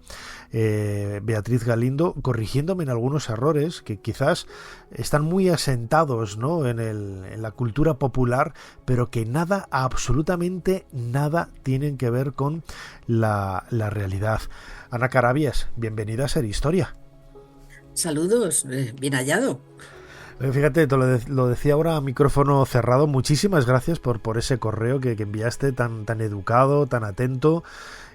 Beatriz Galindo, corrigiéndome en algunos errores que quizás están muy asentados, ¿no?, en la cultura popular, pero que nada, absolutamente nada, tienen que ver con la realidad. Ana Carabias, bienvenida a Ser Historia. Saludos, bien hallado. Fíjate, te lo decía ahora a micrófono cerrado. Muchísimas gracias por ese correo que enviaste tan educado, tan atento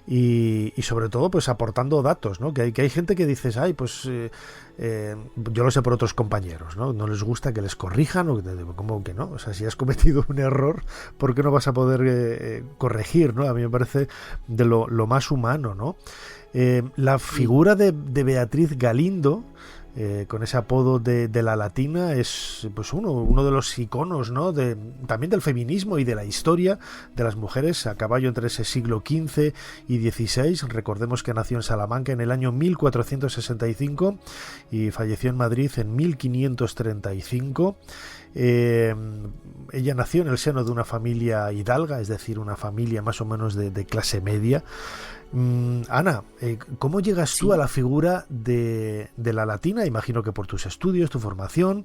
y sobre todo pues aportando datos, ¿no? Que hay gente que dices, ay, pues yo lo sé por otros compañeros, ¿no? No les gusta que les corrijan, o como que no. O sea, si has cometido un error, ¿por qué no vas a poder corregir, ¿no? A mí me parece de lo más humano, ¿no? La figura de Beatriz Galindo, con ese apodo de la latina, es pues uno de los iconos, ¿no?, también del feminismo y de la historia de las mujeres a caballo entre ese siglo XV y XVI. Recordemos que nació en Salamanca en el año 1465 y falleció en Madrid en 1535. Ella nació en el seno de una familia hidalga, es decir, una familia más o menos de clase media. Ana, ¿cómo llegas tú a la figura de la latina? Imagino que por tus estudios, tu formación,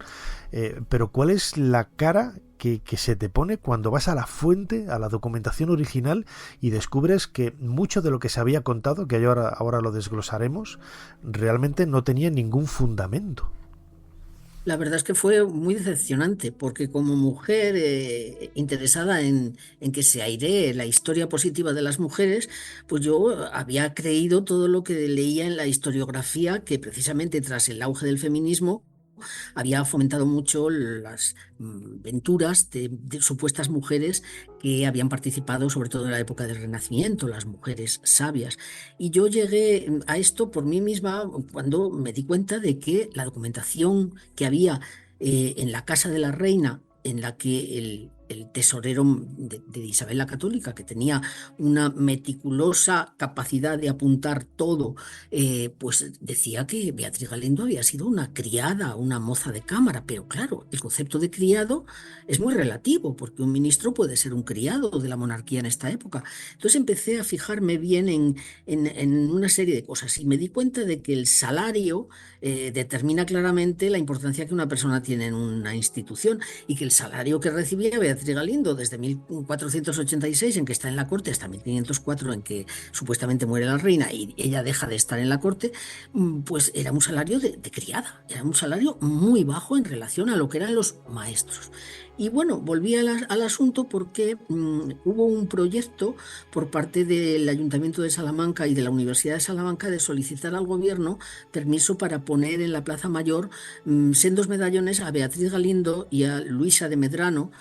pero ¿cuál es la cara que se te pone cuando vas a la fuente, a la documentación original, y descubres que mucho de lo que se había contado, que ahora lo desglosaremos, realmente no tenía ningún fundamento? La verdad es que fue muy decepcionante, porque como mujer interesada en que se airee la historia positiva de las mujeres, pues yo había creído todo lo que leía en la historiografía, que precisamente tras el auge del feminismo había fomentado mucho las venturas de supuestas mujeres que habían participado sobre todo en la época del Renacimiento, las mujeres sabias. Y yo llegué a esto por mí misma cuando me di cuenta de que la documentación que había en la casa de la reina, en la que el tesorero de Isabel la Católica, que tenía una meticulosa capacidad de apuntar todo, pues decía que Beatriz Galindo había sido una criada, una moza de cámara. Pero claro, el concepto de criado es muy relativo, porque un ministro puede ser un criado de la monarquía en esta época. Entonces empecé a fijarme bien en una serie de cosas y me di cuenta de que el salario determina claramente la importancia que una persona tiene en una institución, y que el salario que recibía Beatriz Galindo desde 1486, en que está en la corte, hasta 1504, en que supuestamente muere la reina y ella deja de estar en la corte, pues era un salario de criada, era un salario muy bajo en relación a lo que eran los maestros. Y bueno, volví al asunto porque hubo un proyecto por parte del Ayuntamiento de Salamanca y de la Universidad de Salamanca de solicitar al gobierno permiso para poner en la Plaza Mayor sendos medallones a Beatriz Galindo y a Luisa de Medrano,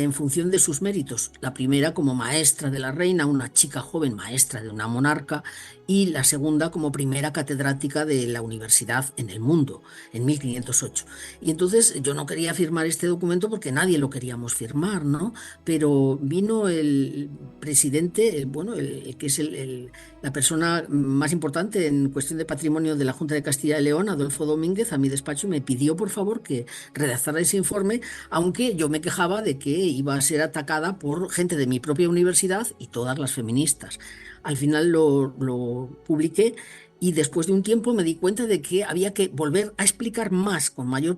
en función de sus méritos. La primera como maestra de la reina, una chica joven maestra de una monarca, y la segunda como primera catedrática de la universidad en el mundo, en 1508. Y entonces yo no quería firmar este documento porque nadie lo queríamos firmar, ¿no? Pero vino el presidente, que es la persona más importante en cuestión de patrimonio de la Junta de Castilla y León, Adolfo Domínguez, a mi despacho, y me pidió por favor que redactara ese informe, aunque yo me quejaba de que iba a ser atacada por gente de mi propia universidad y todas las feministas. Al final lo publiqué y después de un tiempo me di cuenta de que había que volver a explicar más, con mayor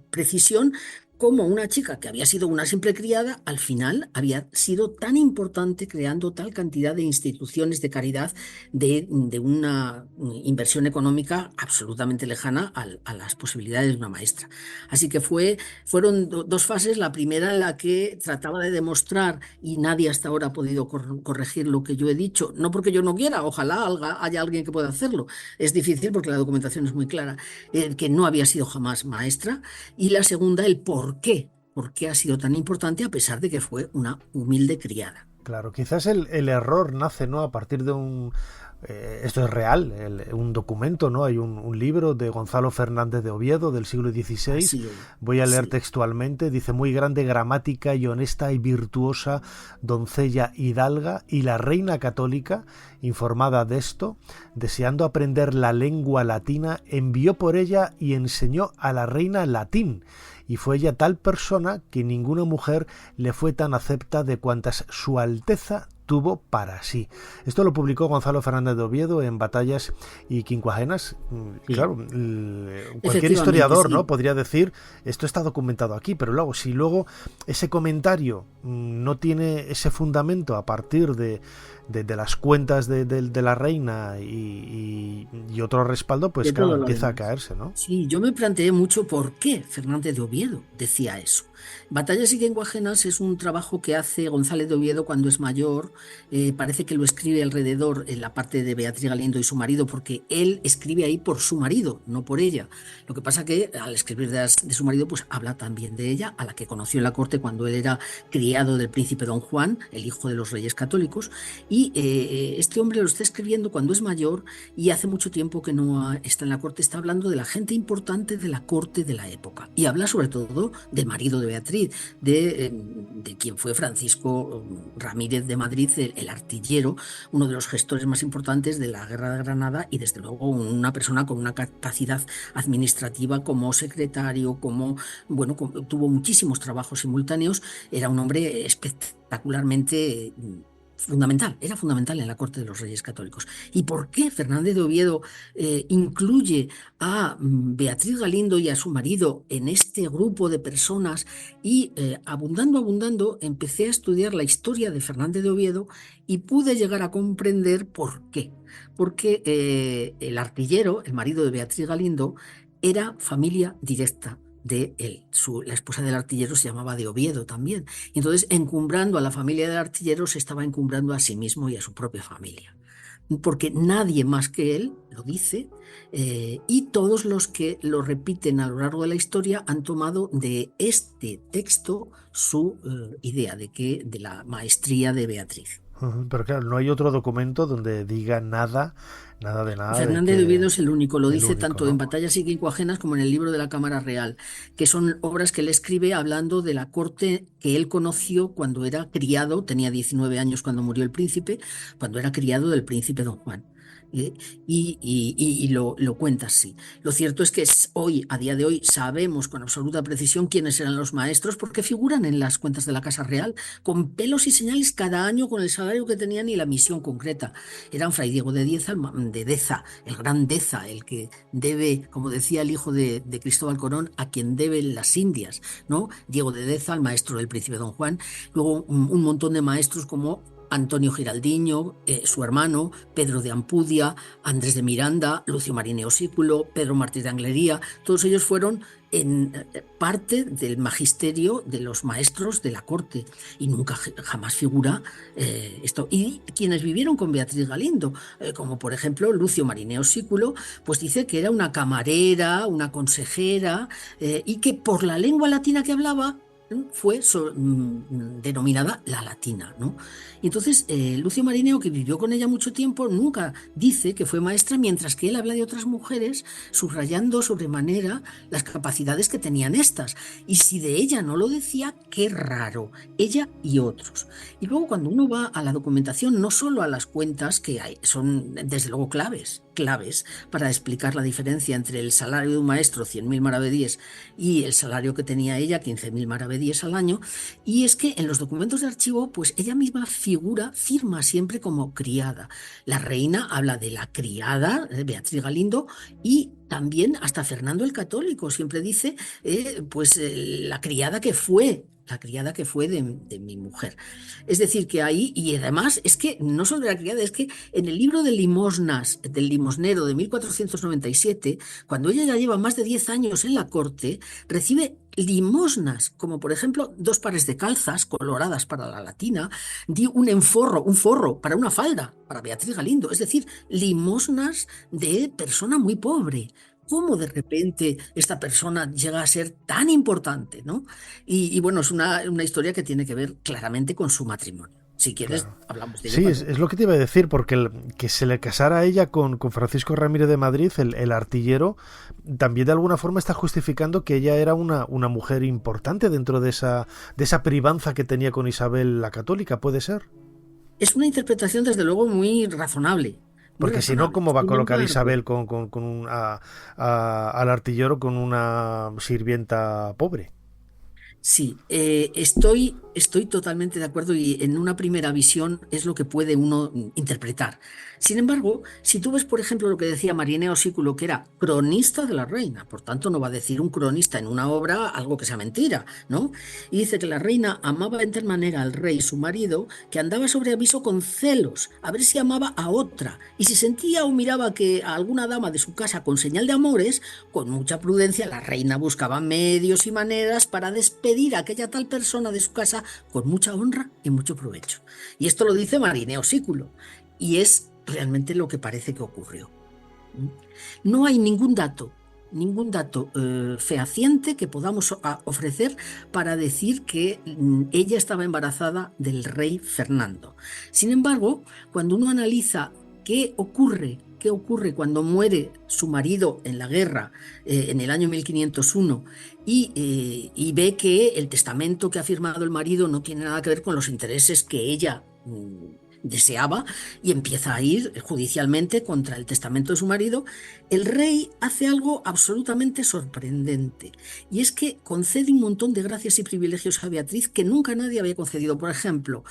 precisión, cómo una chica que había sido una simple criada, al final había sido tan importante creando tal cantidad de instituciones de caridad, de una inversión económica absolutamente lejana a las posibilidades de una maestra. Así que fueron dos fases. La primera en la que trataba de demostrar, y nadie hasta ahora ha podido corregir lo que yo he dicho, no porque yo no quiera, ojalá haya alguien que pueda hacerlo. Es difícil porque la documentación es muy clara, que no había sido jamás maestra. Y la segunda, el por qué ha sido tan importante a pesar de que fue una humilde criada. Claro, quizás el error nace, ¿no?, a partir de un... esto es real, un documento, ¿no? Hay un libro de Gonzalo Fernández de Oviedo del siglo XVI. Sí, voy a leer textualmente. Dice: muy grande, gramática y honesta y virtuosa doncella hidalga, y la reina católica, informada de esto, deseando aprender la lengua latina, envió por ella y enseñó a la reina latín. Y fue ella tal persona que ninguna mujer le fue tan acepta de cuantas su Alteza tuvo para sí. Esto lo publicó Gonzalo Fernández de Oviedo en Batallas y Quincuagenas. Sí. Claro, cualquier historiador, ¿no?, podría decir, esto está documentado aquí, pero luego, si luego ese comentario no tiene ese fundamento a partir de las cuentas de la reina y otro respaldo, pues claro, empieza a caerse, ¿no? Sí, yo me planteé mucho por qué Fernández de Oviedo decía eso. Batallas y Quincuagenas es un trabajo que hace González de Oviedo cuando es mayor. Parece que lo escribe alrededor en la parte de Beatriz Galindo y su marido, porque él escribe ahí por su marido, no por ella. Lo que pasa que al escribir de su marido, pues habla también de ella, a la que conoció en la corte cuando él era criado del príncipe Don Juan, el hijo de los reyes católicos. Y este hombre lo está escribiendo cuando es mayor y hace mucho tiempo que no está en la corte. Está hablando de la gente importante de la corte de la época. Y habla sobre todo del marido de Beatriz, de quien fue Francisco Ramírez de Madrid, el artillero, uno de los gestores más importantes de la Guerra de Granada, y desde luego una persona con una capacidad administrativa como secretario, tuvo muchísimos trabajos simultáneos. Era un hombre espectacularmente era fundamental en la corte de los Reyes Católicos. ¿Y por qué Fernández de Oviedo incluye a Beatriz Galindo y a su marido en este grupo de personas? Y abundando, empecé a estudiar la historia de Fernández de Oviedo y pude llegar a comprender por qué. Porque el artillero, el marido de Beatriz Galindo, era familia directa de él. La esposa del artillero se llamaba de Oviedo también. Y entonces, encumbrando a la familia del artillero, se estaba encumbrando a sí mismo y a su propia familia. Porque nadie más que él lo dice, y todos los que lo repiten a lo largo de la historia han tomado de este texto su idea de la maestría de Beatriz. Pero claro, no hay otro documento donde diga nada de nada. Fernández de Oviedo es el único, lo dice tanto, ¿no?, en Batallas y Quincuagenas como en el libro de la Cámara Real, que son obras que él escribe hablando de la corte que él conoció cuando era criado, tenía 19 años cuando murió el príncipe, cuando era criado del príncipe Don Juan. Y lo cuenta así. Lo cierto es que a día de hoy, sabemos con absoluta precisión quiénes eran los maestros, porque figuran en las cuentas de la Casa Real, con pelos y señales cada año, con el salario que tenían y la misión concreta. Eran Fray Diego de Deza, el gran Deza, el que debe, como decía el hijo de Cristóbal Colón, a quien deben las Indias, ¿no? Diego de Deza, el maestro del príncipe Don Juan. Luego un montón de maestros como Antonio Giraldiño, su hermano, Pedro de Ampudia, Andrés de Miranda, Lucio Marineo Sículo, Pedro Martí de Anglería. Todos ellos fueron parte del magisterio de los maestros de la corte, y nunca jamás figura esto. Y quienes vivieron con Beatriz Galindo, como por ejemplo Lucio Marineo Sículo, pues dice que era una camarera, una consejera, y que por la lengua latina que hablaba fue denominada la latina, ¿no? Y entonces Lucio Marineo, que vivió con ella mucho tiempo, nunca dice que fue maestra, mientras que él habla de otras mujeres, subrayando sobremanera las capacidades que tenían estas. Y si de ella no lo decía, qué raro, ella y otros. Y luego cuando uno va a la documentación, no solo a las cuentas, que son desde luego claves para explicar la diferencia entre el salario de un maestro, 100.000 maravedíes, y el salario que tenía ella, 15.000 maravedíes al año, y es que en los documentos de archivo, pues ella misma firma siempre como criada. La reina habla de la criada, Beatriz Galindo, y también hasta Fernando el Católico siempre dice, la criada que fue de mi mujer. Es decir, que ahí, y además es que no solo de la criada, es que en el libro de limosnas del limosnero de 1497, cuando ella ya lleva más de 10 años en la corte, recibe limosnas, como por ejemplo 2 pares de calzas coloradas para la latina, un forro para una falda para Beatriz Galindo, es decir, limosnas de persona muy pobre. ¿Cómo de repente esta persona llega a ser tan importante, ¿no? Y bueno, es una historia que tiene que ver claramente con su matrimonio. Si quieres, claro, hablamos de ello. Sí, es lo que te iba a decir, porque que se le casara a ella con Francisco Ramírez de Madrid, el artillero, también de alguna forma está justificando que ella era una mujer importante dentro de esa privanza que tenía con Isabel la Católica, ¿puede ser? Es una interpretación desde luego muy razonable. Porque si no, ¿cómo va a colocar Isabel al artillero con una sirvienta pobre? Sí, estoy totalmente de acuerdo, y en una primera visión es lo que puede uno interpretar. Sin embargo, si tú ves, por ejemplo, lo que decía Marineo Sículo, que era cronista de la reina, por tanto no va a decir un cronista en una obra algo que sea mentira, ¿no? Y dice que la reina amaba en tal manera al rey, su marido, que andaba sobre aviso con celos, a ver si amaba a otra, y si sentía o miraba que a alguna dama de su casa con señal de amores, con mucha prudencia la reina buscaba medios y maneras para despedir a aquella tal persona de su casa con mucha honra y mucho provecho. Y esto lo dice Marineo Sículo, y es realmente lo que parece que ocurrió. No hay ningún dato fehaciente que podamos ofrecer para decir que ella estaba embarazada del rey Fernando. Sin embargo, cuando uno analiza qué ocurre cuando muere su marido en la guerra en el año 1501 y ve que el testamento que ha firmado el marido no tiene nada que ver con los intereses que ella deseaba, y empieza a ir judicialmente contra el testamento de su marido, el rey hace algo absolutamente sorprendente, y es que concede un montón de gracias y privilegios a Beatriz que nunca nadie había concedido. Por ejemplo,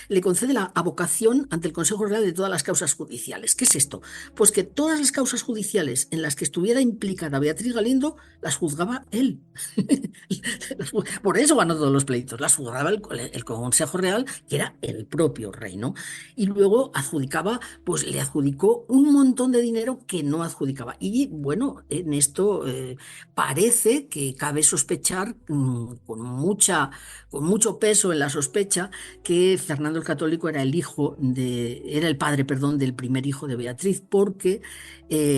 le concede la avocación ante el Consejo Real de todas las causas judiciales. ¿Qué es esto? Pues que todas las causas judiciales en las que estuviera implicada Beatriz Galindo las juzgaba él. Por eso ganó todos los pleitos. Las juzgaba el Consejo Real, que era el propio rey, ¿no? Y luego le adjudicó un montón de dinero que no adjudicaba. Y bueno, en esto parece que cabe sospechar con mucho peso en la sospecha que Fernando el Católico era el padre del primer hijo de Beatriz, porque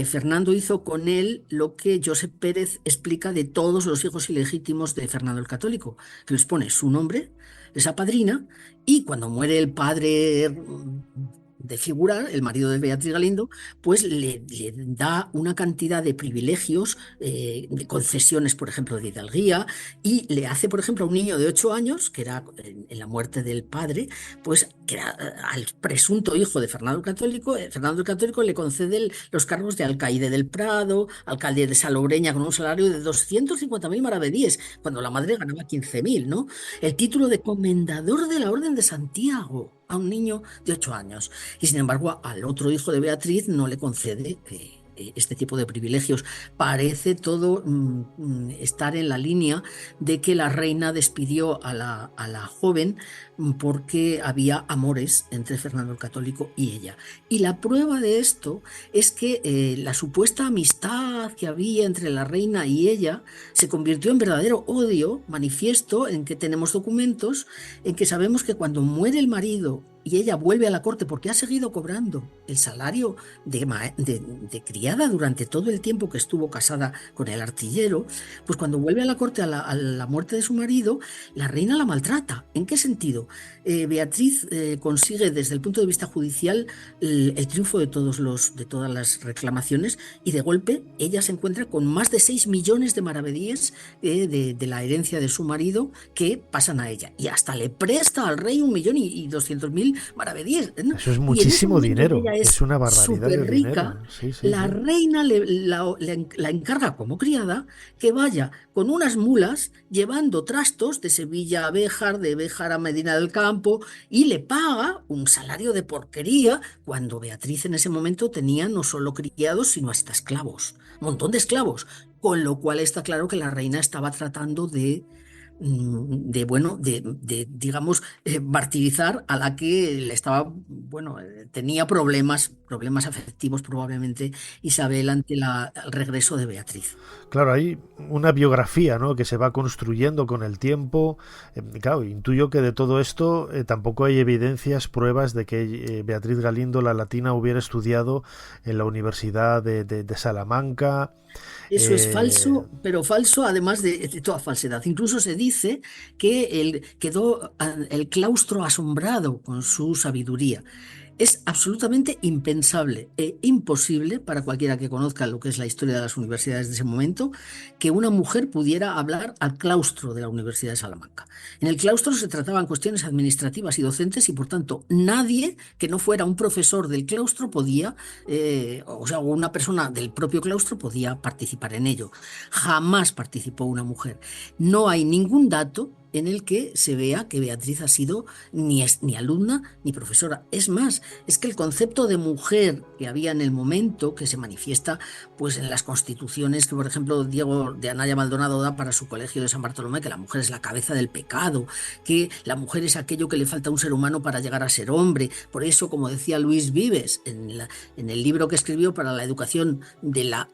Fernando hizo con él lo que Josep Pérez explica de todos los hijos ilegítimos de Fernando el Católico, que les pone su nombre, les apadrina, y cuando muere el padre de figurar, el marido de Beatriz Galindo, pues le da una cantidad de privilegios, de concesiones, por ejemplo, de hidalguía, y le hace, por ejemplo, a un niño de 8 años, que era en la muerte del padre, pues que era al presunto hijo de Fernando el Católico le concede los cargos de alcaide del Prado, alcalde de Salobreña, con un salario de 250.000 maravedíes, cuando la madre ganaba 15.000, ¿no? El título de comendador de la Orden de Santiago a un niño de 8 años. Y sin embargo, al otro hijo de Beatriz no le concede este tipo de privilegios. Parece todo estar en la línea de que la reina despidió a la joven porque había amores entre Fernando el Católico y ella. Y la prueba de esto es que la supuesta amistad que había entre la reina y ella se convirtió en verdadero odio manifiesto, en que tenemos documentos en que sabemos que cuando muere el marido y ella vuelve a la corte porque ha seguido cobrando el salario de criada durante todo el tiempo que estuvo casada con el artillero, pues cuando vuelve a la corte a la muerte de su marido, la reina la maltrata. ¿En qué sentido? Beatriz consigue desde el punto de vista judicial el triunfo de todas las reclamaciones, y de golpe ella se encuentra con más de 6 millones de maravedíes de la herencia de su marido que pasan a ella, y hasta le presta al rey 1.200.000 maravedíes, ¿no? Eso es muchísimo dinero, es una barbaridad de rica. dinero. Sí, La reina la encarga como criada que vaya con unas mulas llevando trastos de Sevilla a Béjar, de Béjar a Medina del Campo, y le paga un salario de porquería, cuando Beatriz en ese momento tenía no solo criados, sino hasta esclavos, un montón de esclavos, con lo cual está claro que la reina estaba tratando de digamos, martirizar a la que le estaba, tenía problemas afectivos probablemente Isabel ante el regreso de Beatriz. Claro, hay una biografía, ¿no?, que se va construyendo con el tiempo. Claro, intuyo que de todo esto tampoco hay evidencias, pruebas de que Beatriz Galindo, la latina, hubiera estudiado en la Universidad de Salamanca. Eso es falso, pero falso además de toda falsedad. Incluso se dice que quedó el claustro asombrado con su sabiduría. Es absolutamente impensable e imposible para cualquiera que conozca lo que es la historia de las universidades de ese momento que una mujer pudiera hablar al claustro de la Universidad de Salamanca. En el claustro se trataban cuestiones administrativas y docentes, y por tanto nadie que no fuera un profesor del claustro podía, o una persona del propio claustro podía participar en ello. Jamás participó una mujer. No hay ningún dato en el que se vea que Beatriz ha sido ni alumna ni profesora. Es más, es que el concepto de mujer que había en el momento, que se manifiesta pues en las constituciones que, por ejemplo, Diego de Anaya Maldonado da para su colegio de San Bartolomé, que la mujer es la cabeza del pecado, que la mujer es aquello que le falta a un ser humano para llegar a ser hombre. Por eso, como decía Luis Vives en el libro que escribió para la educación de la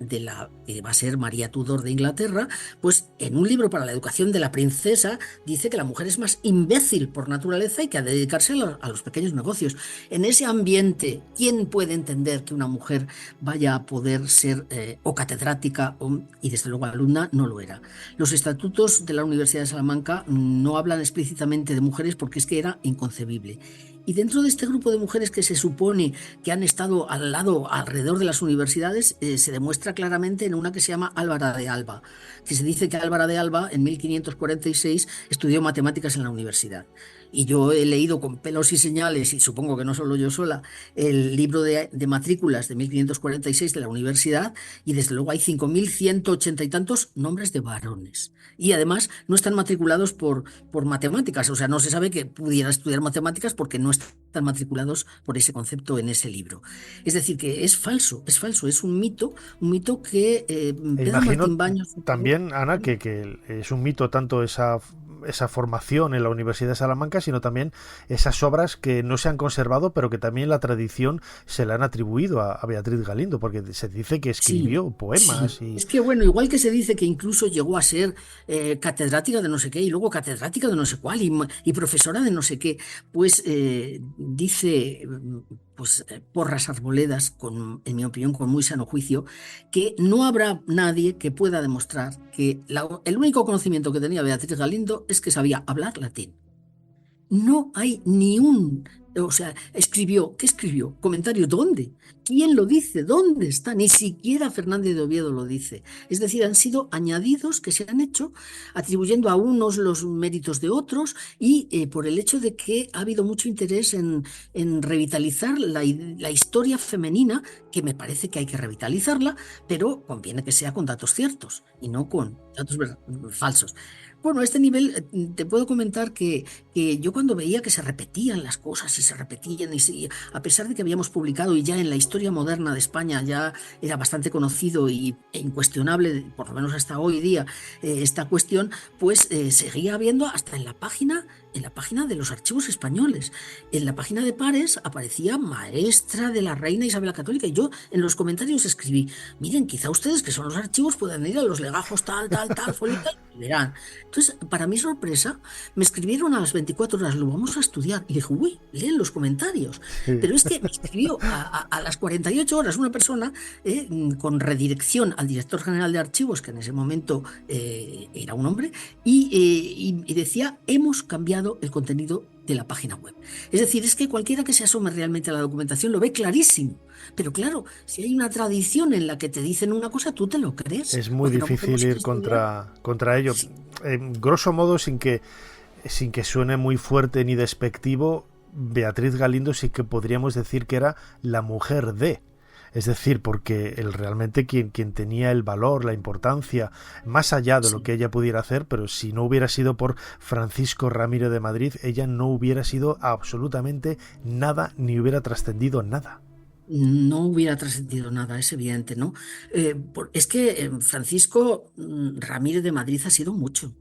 que va a ser María Tudor de Inglaterra, pues en un libro para la educación de la princesa dice que la mujer es más imbécil por naturaleza y que ha de dedicarse a los pequeños negocios. En ese ambiente, ¿quién puede entender que una mujer vaya a poder ser o catedrática y desde luego alumna? No lo era. Los estatutos de la Universidad de Salamanca no hablan explícitamente de mujeres porque es que era inconcebible. Y dentro de este grupo de mujeres que se supone que han estado alrededor de las universidades, se demuestra claramente en una que se llama Álvara de Alba, que se dice que Álvara de Alba en 1546 estudió matemáticas en la universidad. Y yo he leído con pelos y señales, y supongo que no solo yo sola, el libro de matrículas de 1546 de la universidad, y desde luego hay 5.180 y tantos nombres de varones. Y además no están matriculados por matemáticas, o sea, no se sabe que pudiera estudiar matemáticas porque no están matriculados por ese concepto en ese libro. Es decir, que es falso, es un mito que Pedro Martín Baños... También, Ana, que es un mito tanto esa formación en la Universidad de Salamanca, sino también esas obras que no se han conservado, pero que también la tradición se le han atribuido a Beatriz Galindo, porque se dice que escribió poemas. Sí. Es que, igual que se dice que incluso llegó a ser catedrática de no sé qué, y luego catedrática de no sé cuál, y profesora de no sé qué, pues dice... Porras Arboledas, en mi opinión con muy sano juicio, que no habrá nadie que pueda demostrar que el único conocimiento que tenía Beatriz Galindo es que sabía hablar latín. No hay ni un... O sea, ¿qué escribió? ¿Comentario? ¿Dónde? ¿Quién lo dice? ¿Dónde está? Ni siquiera Fernández de Oviedo lo dice. Es decir, han sido añadidos que se han hecho atribuyendo a unos los méritos de otros, y por el hecho de que ha habido mucho interés en revitalizar la historia femenina, que me parece que hay que revitalizarla, pero conviene que sea con datos ciertos y no con datos falsos. Bueno, a este nivel te puedo comentar que yo cuando veía que se repetían las cosas y se repetían, y a pesar de que habíamos publicado y ya en la historia moderna de España ya era bastante conocido e incuestionable, por lo menos hasta hoy día, esta cuestión, pues seguía habiendo hasta en la página de los archivos españoles. En la página de Pares aparecía maestra de la reina Isabel la Católica, y yo en los comentarios escribí: miren, quizá ustedes que son los archivos puedan ir a los legajos tal, folio tal, y verán. Entonces, para mi sorpresa, me escribieron a las 24 horas: lo vamos a estudiar. Y dije: uy, lee leen los comentarios. Pero es que me escribió a las 48 horas una persona con redirección al director general de archivos, que en ese momento era un hombre, y decía: hemos cambiado el contenido de la página web. Es decir, es que cualquiera que se asome realmente a la documentación lo ve clarísimo. Pero claro, si hay una tradición en la que te dicen una cosa, tú te lo crees. Es muy difícil ir contra ello. Sí. Grosso modo, sin que suene muy fuerte ni despectivo, Beatriz Galindo sí que podríamos decir que era la mujer de. Es decir, porque realmente quien tenía el valor, la importancia, más allá de lo que ella pudiera hacer, pero si no hubiera sido por Francisco Ramírez de Madrid, ella no hubiera sido absolutamente nada, ni hubiera trascendido nada. No hubiera trascendido nada, es evidente, ¿no? Es que Francisco Ramírez de Madrid ha sido mucho.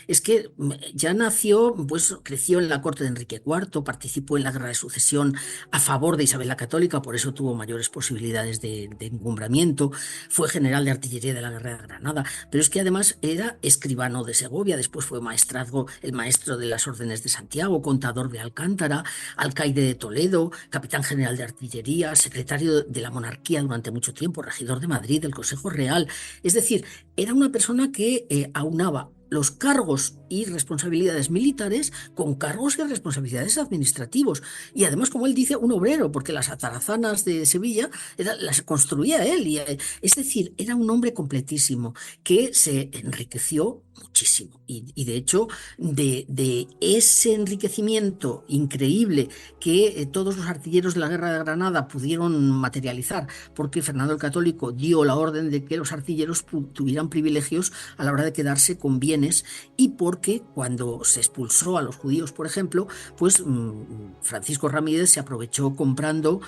Es que ya nació, pues creció en la corte de Enrique IV, participó en la Guerra de Sucesión a favor de Isabel la Católica, por eso tuvo mayores posibilidades de encumbramiento, fue general de artillería de la Guerra de Granada, pero es que además era escribano de Segovia, después fue el maestro de las órdenes de Santiago, contador de Alcántara, alcaide de Toledo, capitán general de artillería, secretario de la monarquía durante mucho tiempo, regidor de Madrid, del Consejo Real. Es decir, era una persona que aunaba los cargos y responsabilidades militares con cargos y responsabilidades administrativos. Y además, como él dice, un obrero, porque las atarazanas de Sevilla las construía él. Es decir, era un hombre completísimo que se enriqueció muchísimo. Y de hecho, de ese enriquecimiento increíble que todos los artilleros de la Guerra de Granada pudieron materializar, porque Fernando el Católico dio la orden de que los artilleros tuvieran privilegios a la hora de quedarse con bienes, y porque cuando se expulsó a los judíos, por ejemplo, pues Francisco Ramírez se aprovechó comprando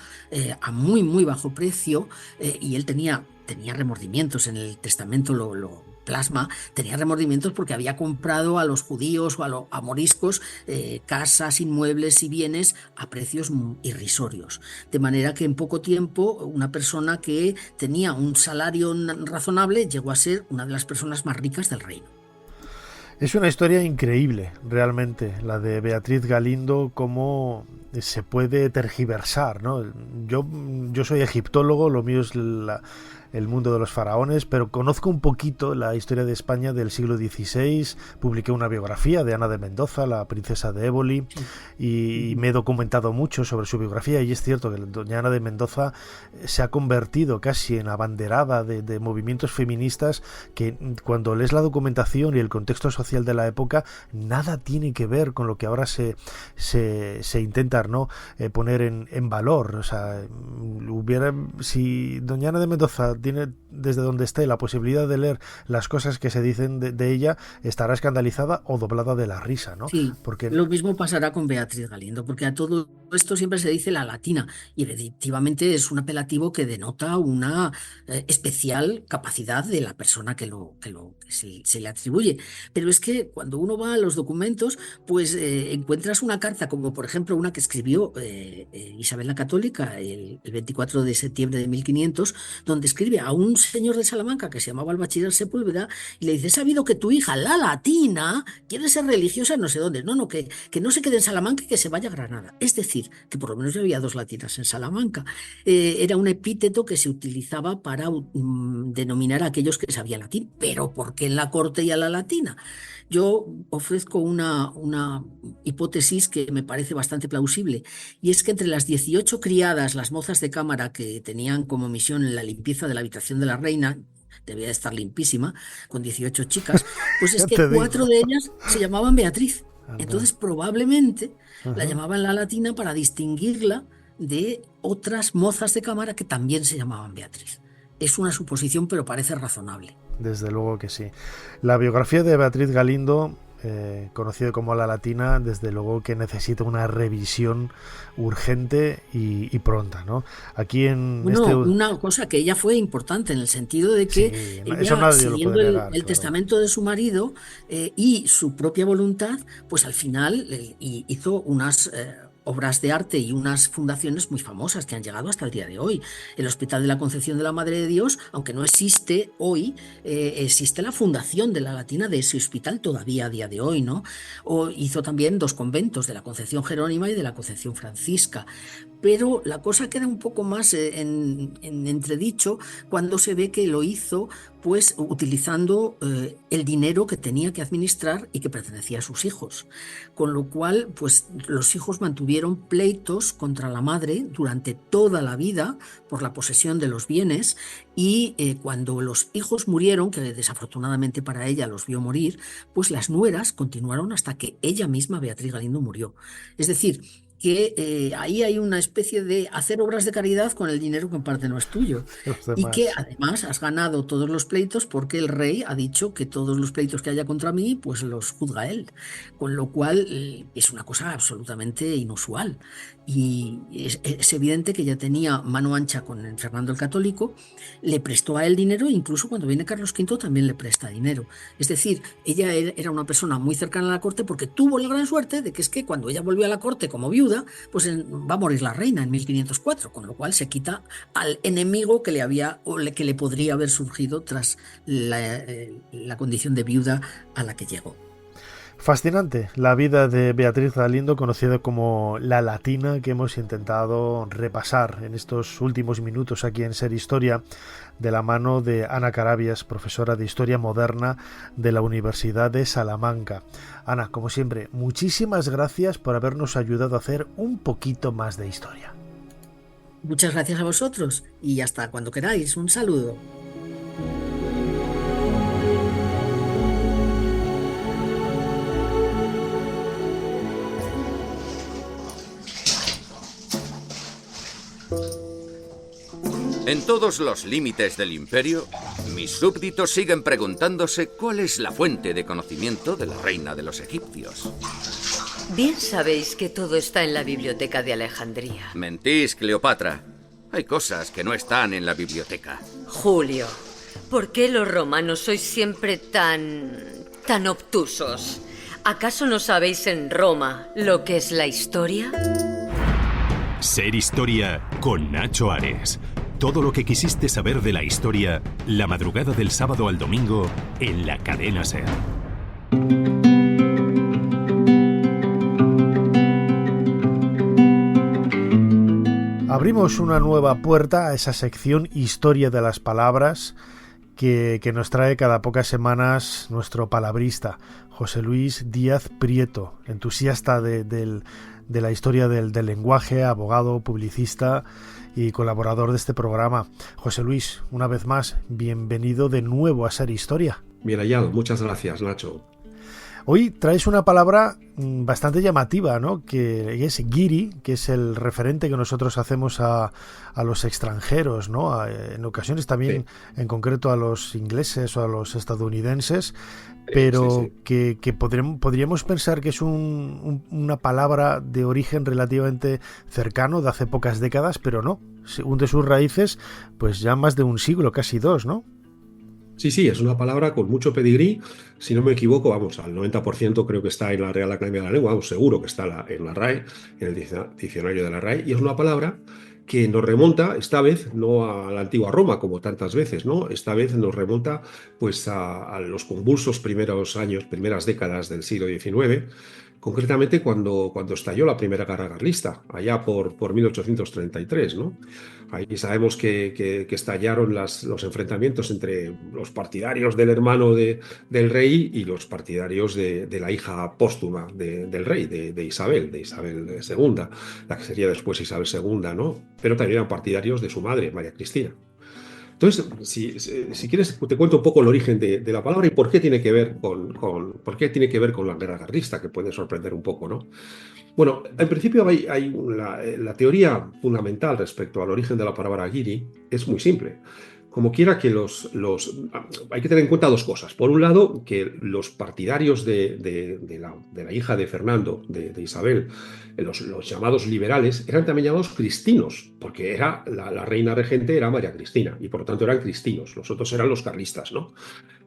a muy, muy bajo precio, y él tenía remordimientos, en el testamento lo plasma, tenía remordimientos porque había comprado a los judíos o a moriscos casas, inmuebles y bienes a precios irrisorios. De manera que en poco tiempo una persona que tenía un salario razonable llegó a ser una de las personas más ricas del reino. Es una historia increíble, realmente, la de Beatriz Galindo, cómo se puede tergiversar, ¿no? Yo soy egiptólogo, lo mío es el mundo de los faraones, pero conozco un poquito la historia de España del siglo XVI, publiqué una biografía de Ana de Mendoza, la princesa de Éboli, y me he documentado mucho sobre su biografía, y es cierto que doña Ana de Mendoza se ha convertido casi en abanderada de movimientos feministas que, cuando lees la documentación y el contexto social de la época, nada tiene que ver con lo que ahora se intenta, ¿no?, poner en valor. O sea, si doña Ana de Mendoza tiene, desde donde esté, la posibilidad de leer las cosas que se dicen de ella, estará escandalizada o doblada de la risa, ¿no? Sí, porque lo mismo pasará con Beatriz Galindo, porque a todo esto siempre se dice la latina, y efectivamente es un apelativo que denota una especial capacidad de la persona que se le atribuye. Pero es que cuando uno va a los documentos, pues encuentras una carta, como por ejemplo una que escribió Isabel la Católica el 24 de septiembre de 1500, donde escribe a un señor de Salamanca que se llamaba el bachiller Sepúlveda y le dice: he sabido que tu hija, la latina, quiere ser religiosa en no sé dónde. No, que no se quede en Salamanca y que se vaya a Granada. Es decir, que por lo menos ya había 2 latinas en Salamanca. Era un epíteto que se utilizaba para denominar a aquellos que sabían latín. Pero ¿por qué en la corte y a la latina? Yo ofrezco una hipótesis que me parece bastante plausible, y es que entre las 18 criadas, las mozas de cámara, que tenían como misión la limpieza de la habitación de la reina, debía de estar limpísima, con 18 chicas, pues es que 4 de ellas se llamaban Beatriz. Entonces probablemente la llamaban la latina para distinguirla de otras mozas de cámara que también se llamaban Beatriz. Es una suposición, pero parece razonable. Desde luego que sí. La biografía de Beatriz Galindo, conocida como la latina, desde luego que necesita una revisión urgente y pronta, ¿no? Aquí una cosa, que ella fue importante en el sentido de que ella, siguiendo el testamento de su marido y su propia voluntad, pues al final hizo unas obras de arte y unas fundaciones muy famosas que han llegado hasta el día de hoy. El Hospital de la Concepción de la Madre de Dios, aunque no existe hoy, existe la fundación de la Latina de ese hospital todavía a día de hoy, ¿no? O hizo también 2 conventos, de la Concepción Jerónima y de la Concepción Francisca. Pero la cosa queda un poco más en entredicho cuando se ve que lo hizo pues utilizando el dinero que tenía que administrar y que pertenecía a sus hijos. Con lo cual, pues los hijos mantuvieron pleitos contra la madre durante toda la vida por la posesión de los bienes, y cuando los hijos murieron, que desafortunadamente para ella los vio morir, pues las nueras continuaron hasta que ella misma, Beatriz Galindo, murió. Es decir, que ahí hay una especie de hacer obras de caridad con el dinero que en parte no es tuyo. Y que además has ganado todos los pleitos porque el rey ha dicho que todos los pleitos que haya contra mí, pues los juzga él. Con lo cual es una cosa absolutamente inusual. Y es evidente que ya tenía mano ancha con Fernando el Católico, le prestó a él dinero, e incluso cuando viene Carlos V también le presta dinero. Es decir, ella era una persona muy cercana a la corte porque tuvo la gran suerte de que es que cuando ella volvió a la corte como viuda, pues va a morir la reina en 1504, con lo cual se quita al enemigo que le había o que le podría haber surgido tras la condición de viuda a la que llegó. Fascinante la vida de Beatriz Galindo, conocida como la Latina, que hemos intentado repasar en estos últimos minutos aquí en Ser Historia, de la mano de Ana Carabias, profesora de Historia Moderna de la Universidad de Salamanca. Ana, como siempre, muchísimas gracias por habernos ayudado a hacer un poquito más de historia. Muchas gracias a vosotros y hasta cuando queráis. Un saludo. En todos los límites del imperio, mis súbditos siguen preguntándose cuál es la fuente de conocimiento de la reina de los egipcios. Bien sabéis que todo está en la biblioteca de Alejandría. Mentís, Cleopatra. Hay cosas que no están en la biblioteca. Julio, ¿por qué los romanos sois siempre tan obtusos? ¿Acaso no sabéis en Roma lo que es la historia? Ser Historia con Nacho Ares. Todo lo que quisiste saber de la historia, la madrugada del sábado al domingo en la cadena SER. Abrimos una nueva puerta a esa sección Historia de las Palabras que nos trae cada pocas semanas nuestro palabrista, José Luis Díaz Prieto, entusiasta de la historia del lenguaje, abogado, publicista y colaborador de este programa. José Luis, una vez más, bienvenido de nuevo a Ser Historia. Bien hallado, muchas gracias, Nacho. Hoy traes una palabra bastante llamativa, ¿no? Que es guiri, que es el referente que nosotros hacemos a los extranjeros, ¿no? En ocasiones también, sí, en concreto a los ingleses o a los estadounidenses, pero sí. que podríamos pensar que es una palabra de origen relativamente cercano, de hace pocas décadas, pero no. Hunde sus raíces pues ya más de un siglo, casi 2, ¿no? Sí, es una palabra con mucho pedigrí. Si no me equivoco, vamos, al 90% creo que está en la Real Academia de la Lengua, vamos, seguro que está en la RAE, en el diccionario de la RAE, y es una palabra que nos remonta, esta vez, no a la antigua Roma, como tantas veces, ¿no? Esta vez nos remonta pues a los convulsos primeras décadas del siglo XIX, concretamente cuando estalló la Primera Guerra Carlista, allá por 1833, ¿no? Ahí sabemos que estallaron los enfrentamientos entre los partidarios del hermano del rey y los partidarios de la hija póstuma del rey, de Isabel II, la que sería después Isabel II, ¿no? Pero también eran partidarios de su madre, María Cristina. Entonces, si quieres, te cuento un poco el origen de la palabra y por qué tiene que ver por qué tiene que ver con la guerra carlista, que puede sorprender un poco, ¿no? Bueno, en principio hay la teoría fundamental respecto al origen de la palabra guiri es muy simple. Como quiera que hay que tener en cuenta dos cosas. Por un lado, que los partidarios de la hija de Fernando, de Isabel, los llamados liberales, eran también llamados cristinos, porque la reina regente era María Cristina, y por lo tanto eran cristinos. Los otros eran los carlistas, ¿no?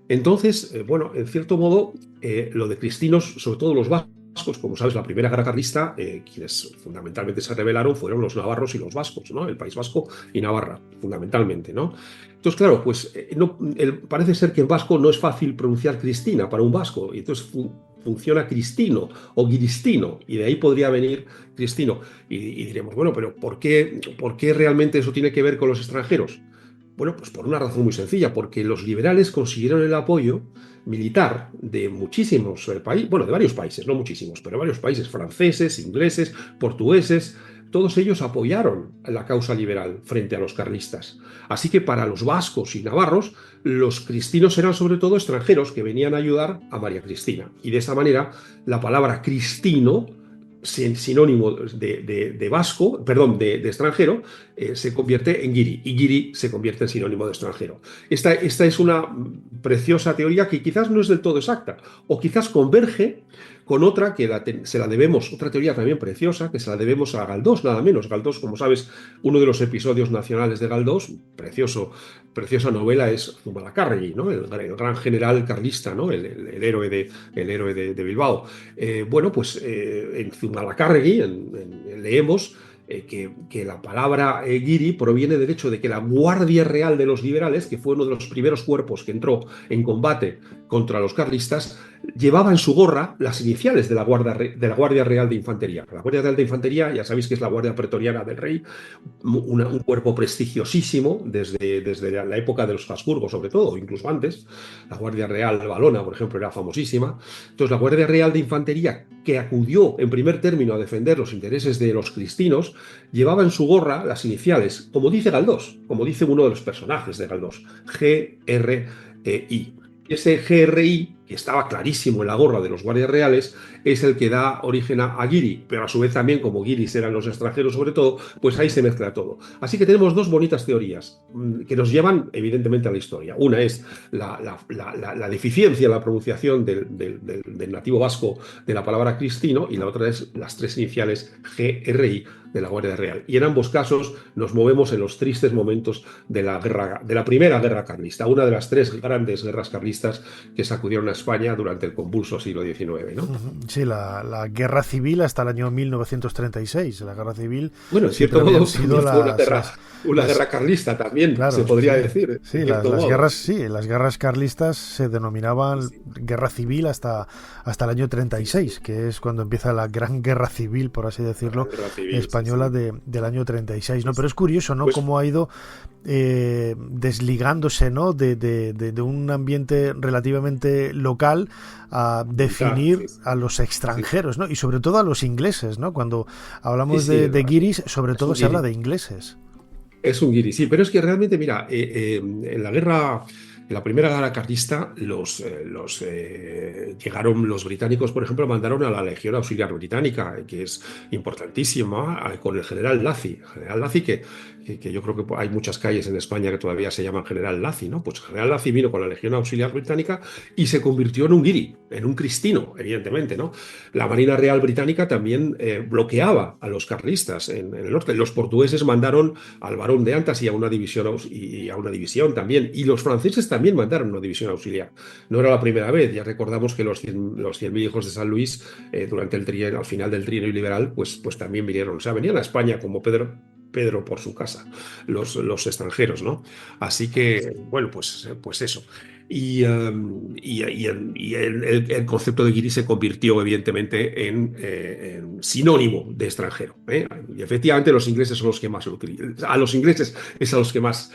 Entonces, bueno, en cierto modo, lo de cristinos, sobre todo los vascos, vascos. Como sabes, la primera guerra carlista, quienes fundamentalmente se rebelaron fueron los navarros y los vascos, ¿no? El País Vasco y Navarra, fundamentalmente, ¿no? Entonces, claro, pues parece ser que en vasco no es fácil pronunciar Cristina para un vasco, y entonces funciona Cristino o Giristino, y de ahí podría venir Cristino. Y diremos, bueno, pero ¿por qué realmente eso tiene que ver con los extranjeros? Bueno, pues por una razón muy sencilla, porque los liberales consiguieron el apoyo militar de muchísimos países, bueno, de varios países, no muchísimos, pero varios países, franceses, ingleses, portugueses. Todos ellos apoyaron la causa liberal frente a los carlistas. Así que para los vascos y navarros, los cristinos eran sobre todo extranjeros que venían a ayudar a María Cristina. Y de esa manera, la palabra cristino, sinónimo de vasco, perdón, de extranjero, se convierte en guiri, y guiri se convierte en sinónimo de extranjero. Esta es una preciosa teoría que quizás no es del todo exacta, o quizás converge con otra que se la debemos, otra teoría también preciosa, que se la debemos a Galdós, nada menos. Galdós, como sabes, uno de los episodios nacionales de Galdós, preciosa novela, es Zumalacárregui, ¿no? El gran general carlista, ¿no? el héroe de Bilbao. Bueno, pues en Zumalacárregui leemos que la palabra guiri proviene del hecho de que la Guardia Real de los Liberales, que fue uno de los primeros cuerpos que entró en combate contra los carlistas, llevaba en su gorra las iniciales de la Guardia Real de Infantería. La Guardia Real de Infantería, ya sabéis que es la Guardia Pretoriana del Rey, un cuerpo prestigiosísimo desde la época de los Habsburgo, sobre todo, incluso antes. La Guardia Real Valona, por ejemplo, era famosísima. Entonces, la Guardia Real de Infantería, que acudió en primer término a defender los intereses de los cristinos, llevaba en su gorra las iniciales, como dice Galdós, como dice uno de los personajes de Galdós, GRI. Ese GRI, que estaba clarísimo en la gorra de los guardias reales, es el que da origen a guiri, pero a su vez también, como guiris eran los extranjeros sobre todo, pues ahí se mezcla todo. Así que tenemos dos bonitas teorías que nos llevan evidentemente a la historia. Una es la deficiencia en la pronunciación del nativo vasco de la palabra cristino, y la otra es las tres iniciales GRI de la Guardia Real. Y en ambos casos nos movemos en los tristes momentos de la primera guerra carlista, una de las tres grandes guerras carlistas que sacudieron a España durante el convulso siglo XIX, ¿no? Sí, la guerra civil hasta el año 1936. La guerra civil. Bueno, en cierto modo fue una guerra carlista también, claro, se podría decir. Sí, las guerras carlistas se denominaban guerra civil hasta el año 36, que es cuando empieza la gran guerra civil, por así decirlo, española del año 36, ¿no? Pero es curioso, ¿no? Cómo ha ido desligándose, ¿no? de un ambiente relativamente local a definir a los extranjeros, ¿no? Y sobre todo a los ingleses, ¿no? Cuando hablamos de guiris, sobre todo se habla de ingleses. Es un guiri, sí, pero es que realmente, mira, en la primera guerra carlista llegaron los británicos, por ejemplo, mandaron a la Legión Auxiliar Británica, que es importantísima, con el general Lacy. General Lacy que yo creo que hay muchas calles en España que todavía se llaman General Lacy, ¿no? Pues General Lacy vino con la Legión Auxiliar Británica y se convirtió en un guiri, en un cristino, evidentemente, ¿no? La Marina Real Británica también bloqueaba a los carlistas en el norte. Los portugueses mandaron al Barón de Antas y a una división también, y los franceses también mandaron una división auxiliar. No era la primera vez, ya recordamos que los 100.000 hijos de San Luis, durante al final del trienio liberal, pues también vinieron, o sea, venían a España como Pedro por su casa, los extranjeros, ¿no? Así que, bueno, pues eso. Y el concepto de guiri se convirtió evidentemente en sinónimo de extranjero, ¿eh? Y efectivamente los ingleses son los que más lo utilizan. A los ingleses es a los que más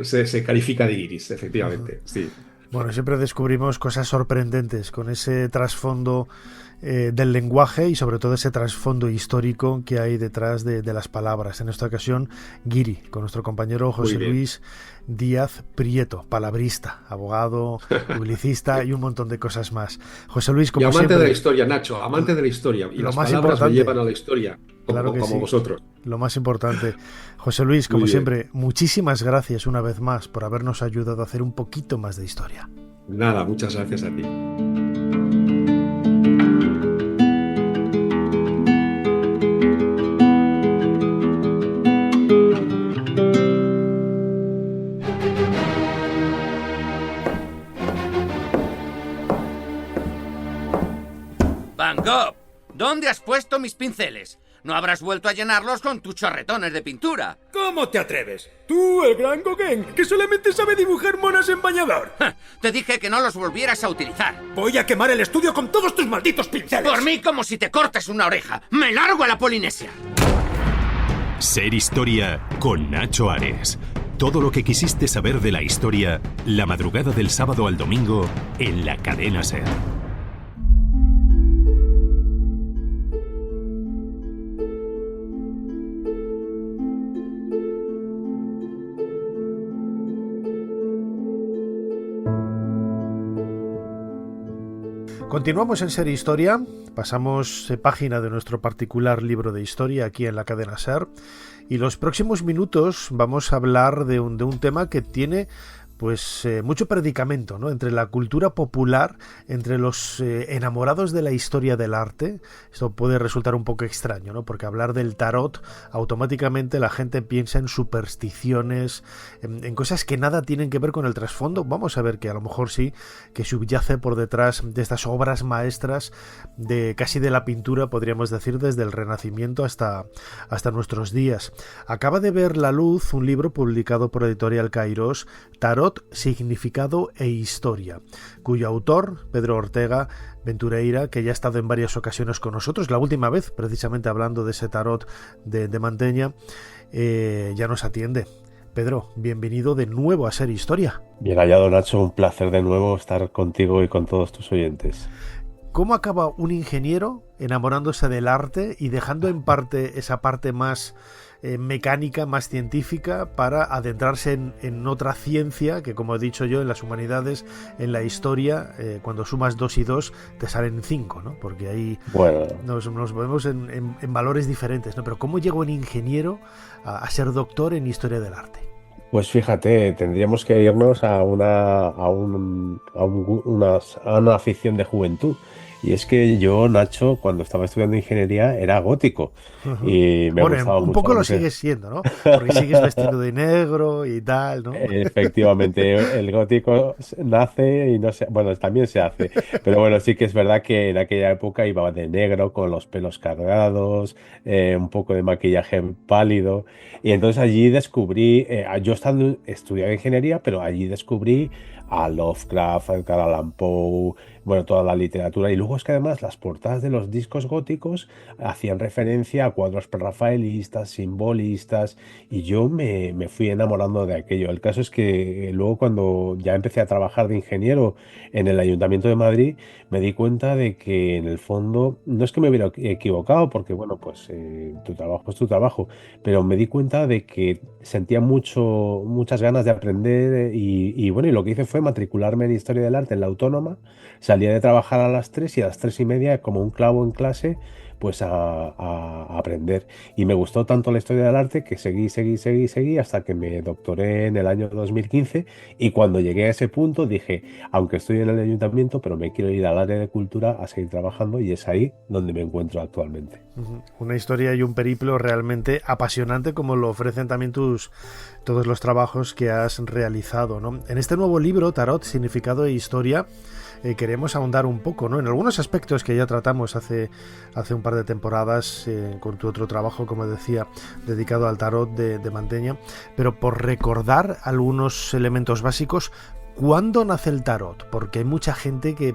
se califica de guiris, efectivamente. Sí. Bueno, siempre descubrimos cosas sorprendentes con ese trasfondo del lenguaje y sobre todo ese trasfondo histórico que hay detrás de las palabras. En esta ocasión, guiri, con nuestro compañero José Luis Díaz Prieto, palabrista, abogado, publicista y un montón de cosas más. José Luis, como amante siempre, de la historia, Nacho, amante de la historia. Y las palabras me llevan a la historia, como vosotros. Lo más importante. José Luis, como siempre, muchísimas gracias una vez más por habernos ayudado a hacer un poquito más de historia. Nada, muchas gracias a ti. ¿Dónde has puesto mis pinceles? No habrás vuelto a llenarlos con tus chorretones de pintura. ¿Cómo te atreves? Tú, el gran Gauguin, que solamente sabe dibujar monas en bañador. Te dije que no los volvieras a utilizar. Voy a quemar el estudio con todos tus malditos pinceles. Por mí como si te cortes una oreja. ¡Me largo a la Polinesia! Ser Historia con Nacho Ares. Todo lo que quisiste saber de la historia, la madrugada del sábado al domingo en la cadena SER. Continuamos en Ser Historia, pasamos página de nuestro particular libro de historia aquí en la cadena SER y los próximos minutos vamos a hablar de un tema que tiene pues mucho predicamento, ¿no? Entre la cultura popular, entre los enamorados de la historia del arte. Esto puede resultar un poco extraño, ¿no? Porque hablar del tarot, automáticamente la gente piensa en supersticiones, en cosas que nada tienen que ver con el trasfondo. Vamos a ver que a lo mejor sí, que subyace por detrás de estas obras maestras de casi de la pintura, podríamos decir, desde el Renacimiento hasta nuestros días. Acaba de ver la luz un libro publicado por Editorial Kairos, Tarot, Significado e Historia, cuyo autor, Pedro Ortega Ventureira, que ya ha estado en varias ocasiones con nosotros, la última vez precisamente hablando de ese tarot de Manteña, ya nos atiende. Pedro, bienvenido de nuevo a Ser Historia. Bien hallado, Nacho, un placer de nuevo estar contigo y con todos tus oyentes. ¿Cómo acaba un ingeniero enamorándose del arte y dejando en parte esa parte más mecánica, más científica, para adentrarse en otra ciencia que, como he dicho yo, en las humanidades, en la historia, cuando sumas 2 y 2 te salen 5, ¿no? Porque ahí nos movemos en valores diferentes, ¿no? Pero ¿cómo llega un ingeniero a ser doctor en historia del arte? Pues fíjate, tendríamos que irnos a una afición de juventud. Y es que yo, Nacho, cuando estaba estudiando ingeniería, era gótico. Y me gustaba mucho. Un poco lo sigues siendo, ¿no? Porque sigues vestido de negro y tal, ¿no? Efectivamente, el gótico nace y no se... Bueno, también se hace. Pero bueno, sí que es verdad que en aquella época iba de negro, con los pelos cargados, un poco de maquillaje pálido. Y entonces allí descubrí, yo estudiaba ingeniería, pero allí descubrí a Lovecraft, a Edgar Allan Poe, bueno, toda la literatura. Y luego es que además las portadas de los discos góticos hacían referencia a cuadros prerrafaelistas, simbolistas, y yo me fui enamorando de aquello. El caso es que luego, cuando ya empecé a trabajar de ingeniero en el Ayuntamiento de Madrid, me di cuenta de que en el fondo, no es que me hubiera equivocado, porque bueno, pues tu trabajo es tu trabajo, pero me di cuenta de que sentía muchas ganas de aprender y bueno, y lo que hice fue matricularme en Historia del Arte en la Autónoma. Salía de trabajar a las 3 y a las 3:30, como un clavo en clase, pues a aprender. Y me gustó tanto la historia del arte que seguí hasta que me doctoré en el año 2015. Y cuando llegué a ese punto dije, aunque estoy en el ayuntamiento, pero me quiero ir al área de cultura a seguir trabajando, y es ahí donde me encuentro actualmente. Una historia y un periplo realmente apasionante, como lo ofrecen también todos los trabajos que has realizado, ¿no? En este nuevo libro, Tarot, Significado e Historia, queremos ahondar un poco, ¿no?, en algunos aspectos que ya tratamos hace un par de temporadas con tu otro trabajo, como decía, dedicado al tarot de Manteña, pero por recordar algunos elementos básicos. ¿Cuándo nace el tarot? Porque hay mucha gente que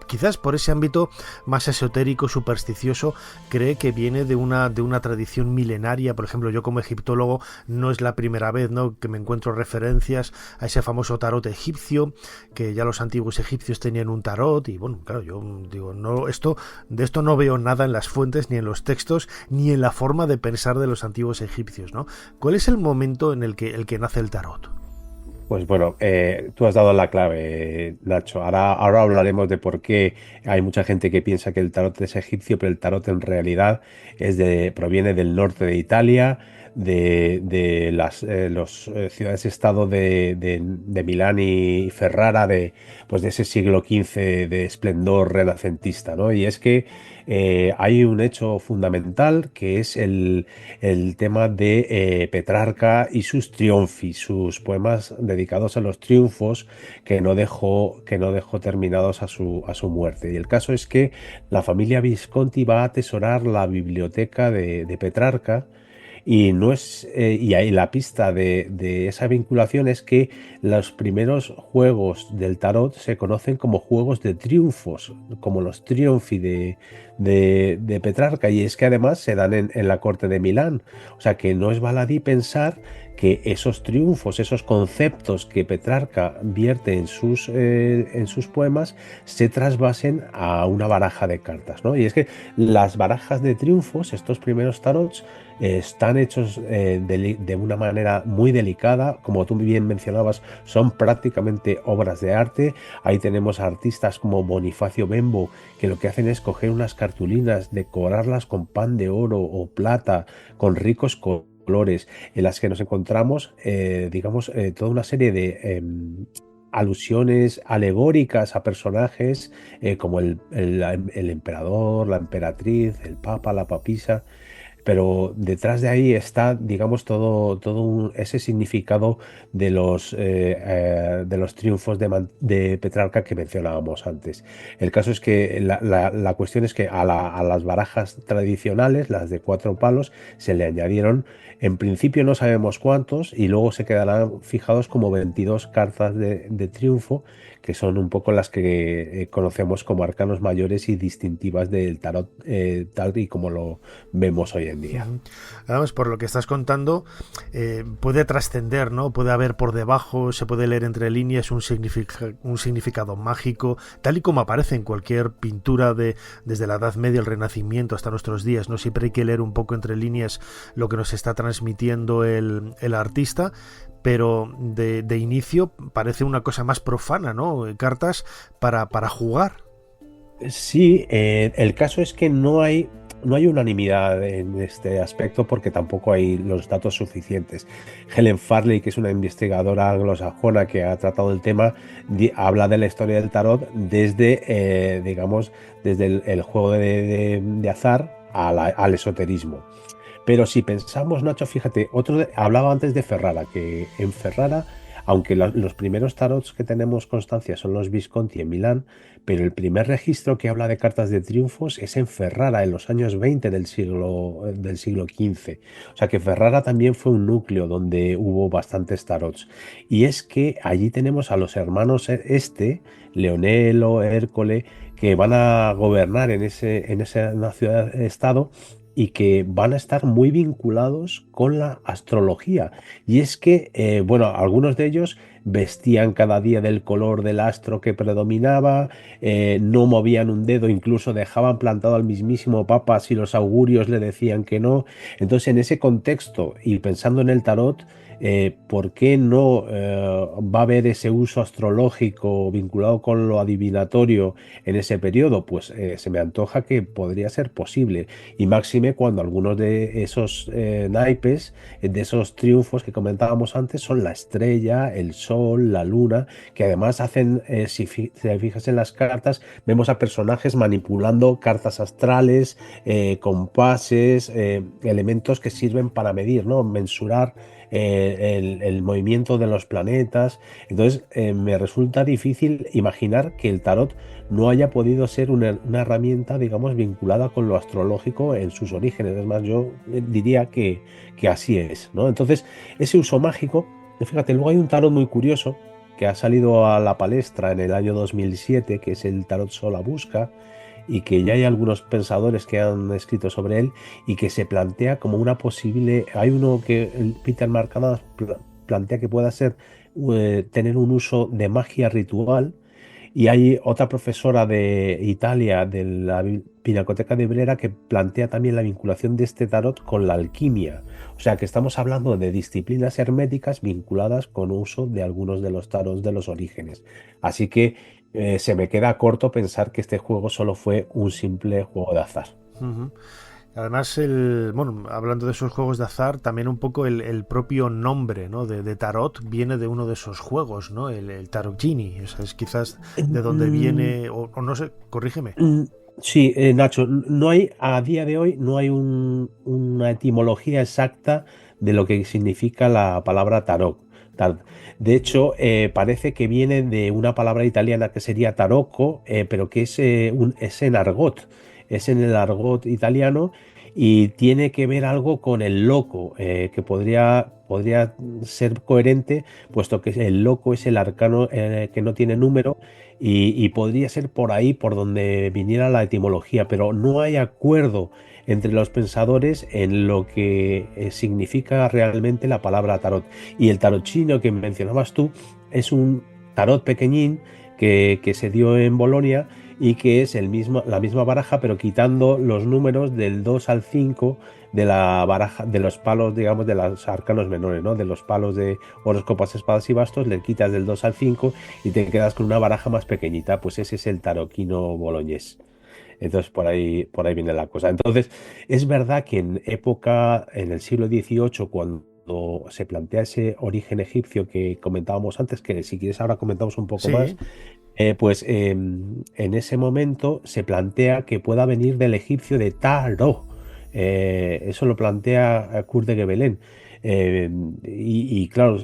quizás por ese ámbito más esotérico, supersticioso, cree que viene de una tradición milenaria. Por ejemplo, yo como egiptólogo no es la primera vez, ¿no?, que me encuentro referencias a ese famoso tarot egipcio, que ya los antiguos egipcios tenían un tarot. Y bueno, claro, yo digo, no, de esto no veo nada en las fuentes, ni en los textos, ni en la forma de pensar de los antiguos egipcios, ¿no? ¿Cuál es el momento en el que nace el tarot? Pues bueno, tú has dado la clave, Nacho. Ahora hablaremos de por qué hay mucha gente que piensa que el tarot es egipcio, pero el tarot en realidad proviene del norte de Italia, de las ciudades-estado de Milán y Ferrara, pues de ese siglo XV de esplendor renacentista, ¿no? Y es que hay un hecho fundamental que es el tema de Petrarca y sus triunfi, sus poemas dedicados a los triunfos que no dejó terminados a su muerte. Y el caso es que la familia Visconti va a atesorar la biblioteca de Petrarca. Y no es y ahí la pista de esa vinculación es que los primeros juegos del tarot se conocen como juegos de triunfos, como los triunfi de Petrarca, y es que además se dan en la corte de Milán. O sea que no es baladí pensar que esos triunfos, esos conceptos que Petrarca vierte en sus poemas se trasvasen a una baraja de cartas, ¿no? Y es que las barajas de triunfos, estos primeros tarots, están hechos de una manera muy delicada, como tú bien mencionabas, son prácticamente obras de arte. Ahí tenemos a artistas como Bonifacio Bembo, que lo que hacen es coger unas cartulinas, decorarlas con pan de oro o plata, con ricos colores, en las que nos encontramos, toda una serie de alusiones alegóricas a personajes como el emperador, la emperatriz, el papa, la papisa. Pero detrás de ahí está, digamos, todo ese significado de los triunfos de Petrarca que mencionábamos antes. El caso es que la cuestión es que a las barajas tradicionales, las de 4 palos, se le añadieron, en principio no sabemos cuántos, y luego se quedarán fijados como 22 cartas de triunfo, que son un poco las que conocemos como arcanos mayores y distintivas del tarot, tal y como lo vemos hoy en día. Además, por lo que estás contando, puede trascender, ¿no? Puede haber por debajo, se puede leer entre líneas un significado mágico, tal y como aparece en cualquier pintura desde la Edad Media, el Renacimiento hasta nuestros días, ¿no? Siempre hay que leer un poco entre líneas lo que nos está transmitiendo el artista, pero de inicio parece una cosa más profana, ¿no? Cartas para jugar. Sí, el caso es que no hay unanimidad en este aspecto porque tampoco hay los datos suficientes. Helen Farley, que es una investigadora anglosajona que ha tratado el tema, habla de la historia del tarot desde el juego de azar al esoterismo. Pero si pensamos, Nacho, fíjate, hablaba antes de Ferrara, que en Ferrara, aunque los primeros tarots que tenemos constancia son los Visconti en Milán, pero el primer registro que habla de cartas de triunfos es en Ferrara, en los años 20 del siglo XV. O sea que Ferrara también fue un núcleo donde hubo bastantes tarots. Y es que allí tenemos a los hermanos Leonelo, Hércole, que van a gobernar en esa ciudad-estado, y que van a estar muy vinculados con la astrología. Y es que, algunos de ellos vestían cada día del color del astro que predominaba, no movían un dedo, incluso dejaban plantado al mismísimo Papa si los augurios le decían que no. Entonces, en ese contexto, y pensando en el tarot, ¿por qué no va a haber ese uso astrológico vinculado con lo adivinatorio en ese periodo? Pues se me antoja que podría ser posible, y máxime cuando algunos de esos naipes, de esos triunfos que comentábamos antes, son la estrella, el sol, la luna, que además hacen, si te fijas en las cartas, vemos a personajes manipulando cartas astrales, compases, elementos que sirven para medir, ¿no? Mensurar el movimiento de los planetas. Entonces me resulta difícil imaginar que el tarot no haya podido ser una herramienta, digamos, vinculada con lo astrológico en sus orígenes. Es más, yo diría que así es, ¿no? Entonces, ese uso mágico, fíjate, luego hay un tarot muy curioso que ha salido a la palestra en el año 2007, que es el tarot Sola Busca, y que ya hay algunos pensadores que han escrito sobre él y que se plantea como una posible. Hay uno que Peter Marcadas plantea que pueda ser tener un uso de magia ritual, y hay otra profesora de Italia, de la Pinacoteca de Brera, que plantea también la vinculación de este tarot con la alquimia. O sea que estamos hablando de disciplinas herméticas vinculadas con uso de algunos de los tarots de los orígenes. Así que se me queda corto pensar que este juego solo fue un simple juego de azar. Uh-huh. Además, hablando de esos juegos de azar, también un poco el propio nombre, ¿no? de tarot viene de uno de esos juegos, ¿no? El Tarot Genie. O sea, es quizás de donde viene, o no sé, corrígeme. Sí, Nacho, no hay, a día de hoy no hay una etimología exacta de lo que significa la palabra tarot. De hecho, parece que viene de una palabra italiana que sería tarocco, pero que es en argot, es en el argot italiano y tiene que ver algo con el loco, que podría ser coherente, puesto que el loco es el arcano que no tiene número y podría ser por ahí por donde viniera la etimología, pero no hay acuerdo entre los pensadores en lo que significa realmente la palabra tarot. Y el tarot chino que mencionabas tú es un tarot pequeñín que se dio en Bolonia y que es la misma baraja, pero quitando los números del 2 al 5 de la baraja, de los palos, digamos, de los arcanos menores, ¿no? De los palos de oros, copas, espadas y bastos, le quitas del 2 al 5 y te quedas con una baraja más pequeñita. Pues ese es el taroquino boloñés. Entonces por ahí viene la cosa. Entonces es verdad que en el siglo XVIII, cuando se plantea ese origen egipcio que comentábamos antes, que si quieres ahora comentamos un poco más, en ese momento se plantea que pueda venir del egipcio de Tarot. Eso lo plantea Kurt de Gebelén. Y claro,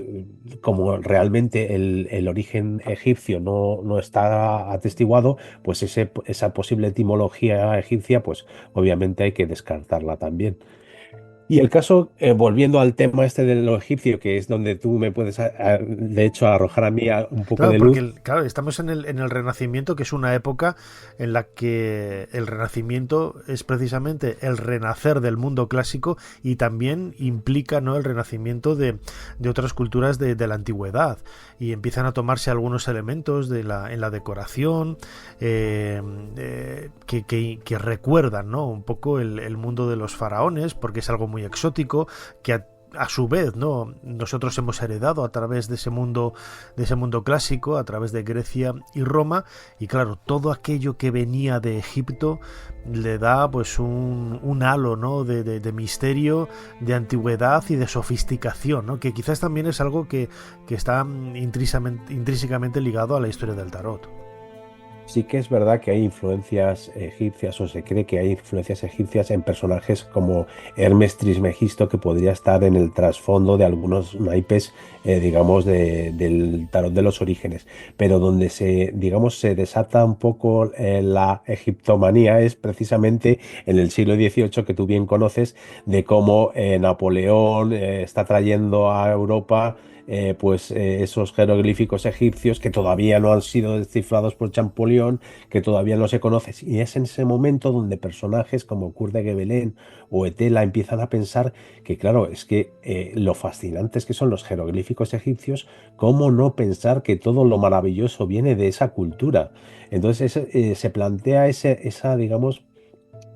como realmente el origen egipcio no está atestiguado, pues esa posible etimología egipcia, pues obviamente hay que descartarla también. Y el caso, volviendo al tema este de lo egipcio, que es donde tú me puedes, de hecho, arrojar a mí un poco de luz. Porque, claro, estamos en el Renacimiento, que es una época en la que el Renacimiento es precisamente el renacer del mundo clásico y también implica, ¿no?, el renacimiento de otras culturas de la antigüedad. Y empiezan a tomarse algunos elementos en la decoración que recuerdan, ¿no?, un poco el mundo de los faraones, porque es algo muy exótico que a su vez, ¿no?, nosotros hemos heredado a través de ese mundo clásico, a través de Grecia y Roma, y claro, todo aquello que venía de Egipto le da pues un halo, ¿no?, de misterio, de antigüedad y de sofisticación, ¿no?, que quizás también es algo que está intrínsecamente ligado a la historia del tarot. Sí que es verdad que hay influencias egipcias, o se cree que hay influencias egipcias en personajes como Hermes Trismegisto, que podría estar en el trasfondo de algunos naipes, digamos, del tarot de los orígenes. Pero donde se desata un poco la egiptomanía es precisamente en el siglo XVIII, que tú bien conoces, de cómo Napoleón está trayendo a Europa esos jeroglíficos egipcios que todavía no han sido descifrados por Champollion, que todavía no se conocen, y es en ese momento donde personajes como Kurt de Gebelén o Etela empiezan a pensar que, claro, es que lo fascinantes que son los jeroglíficos egipcios, ¿cómo no pensar que todo lo maravilloso viene de esa cultura? Entonces se plantea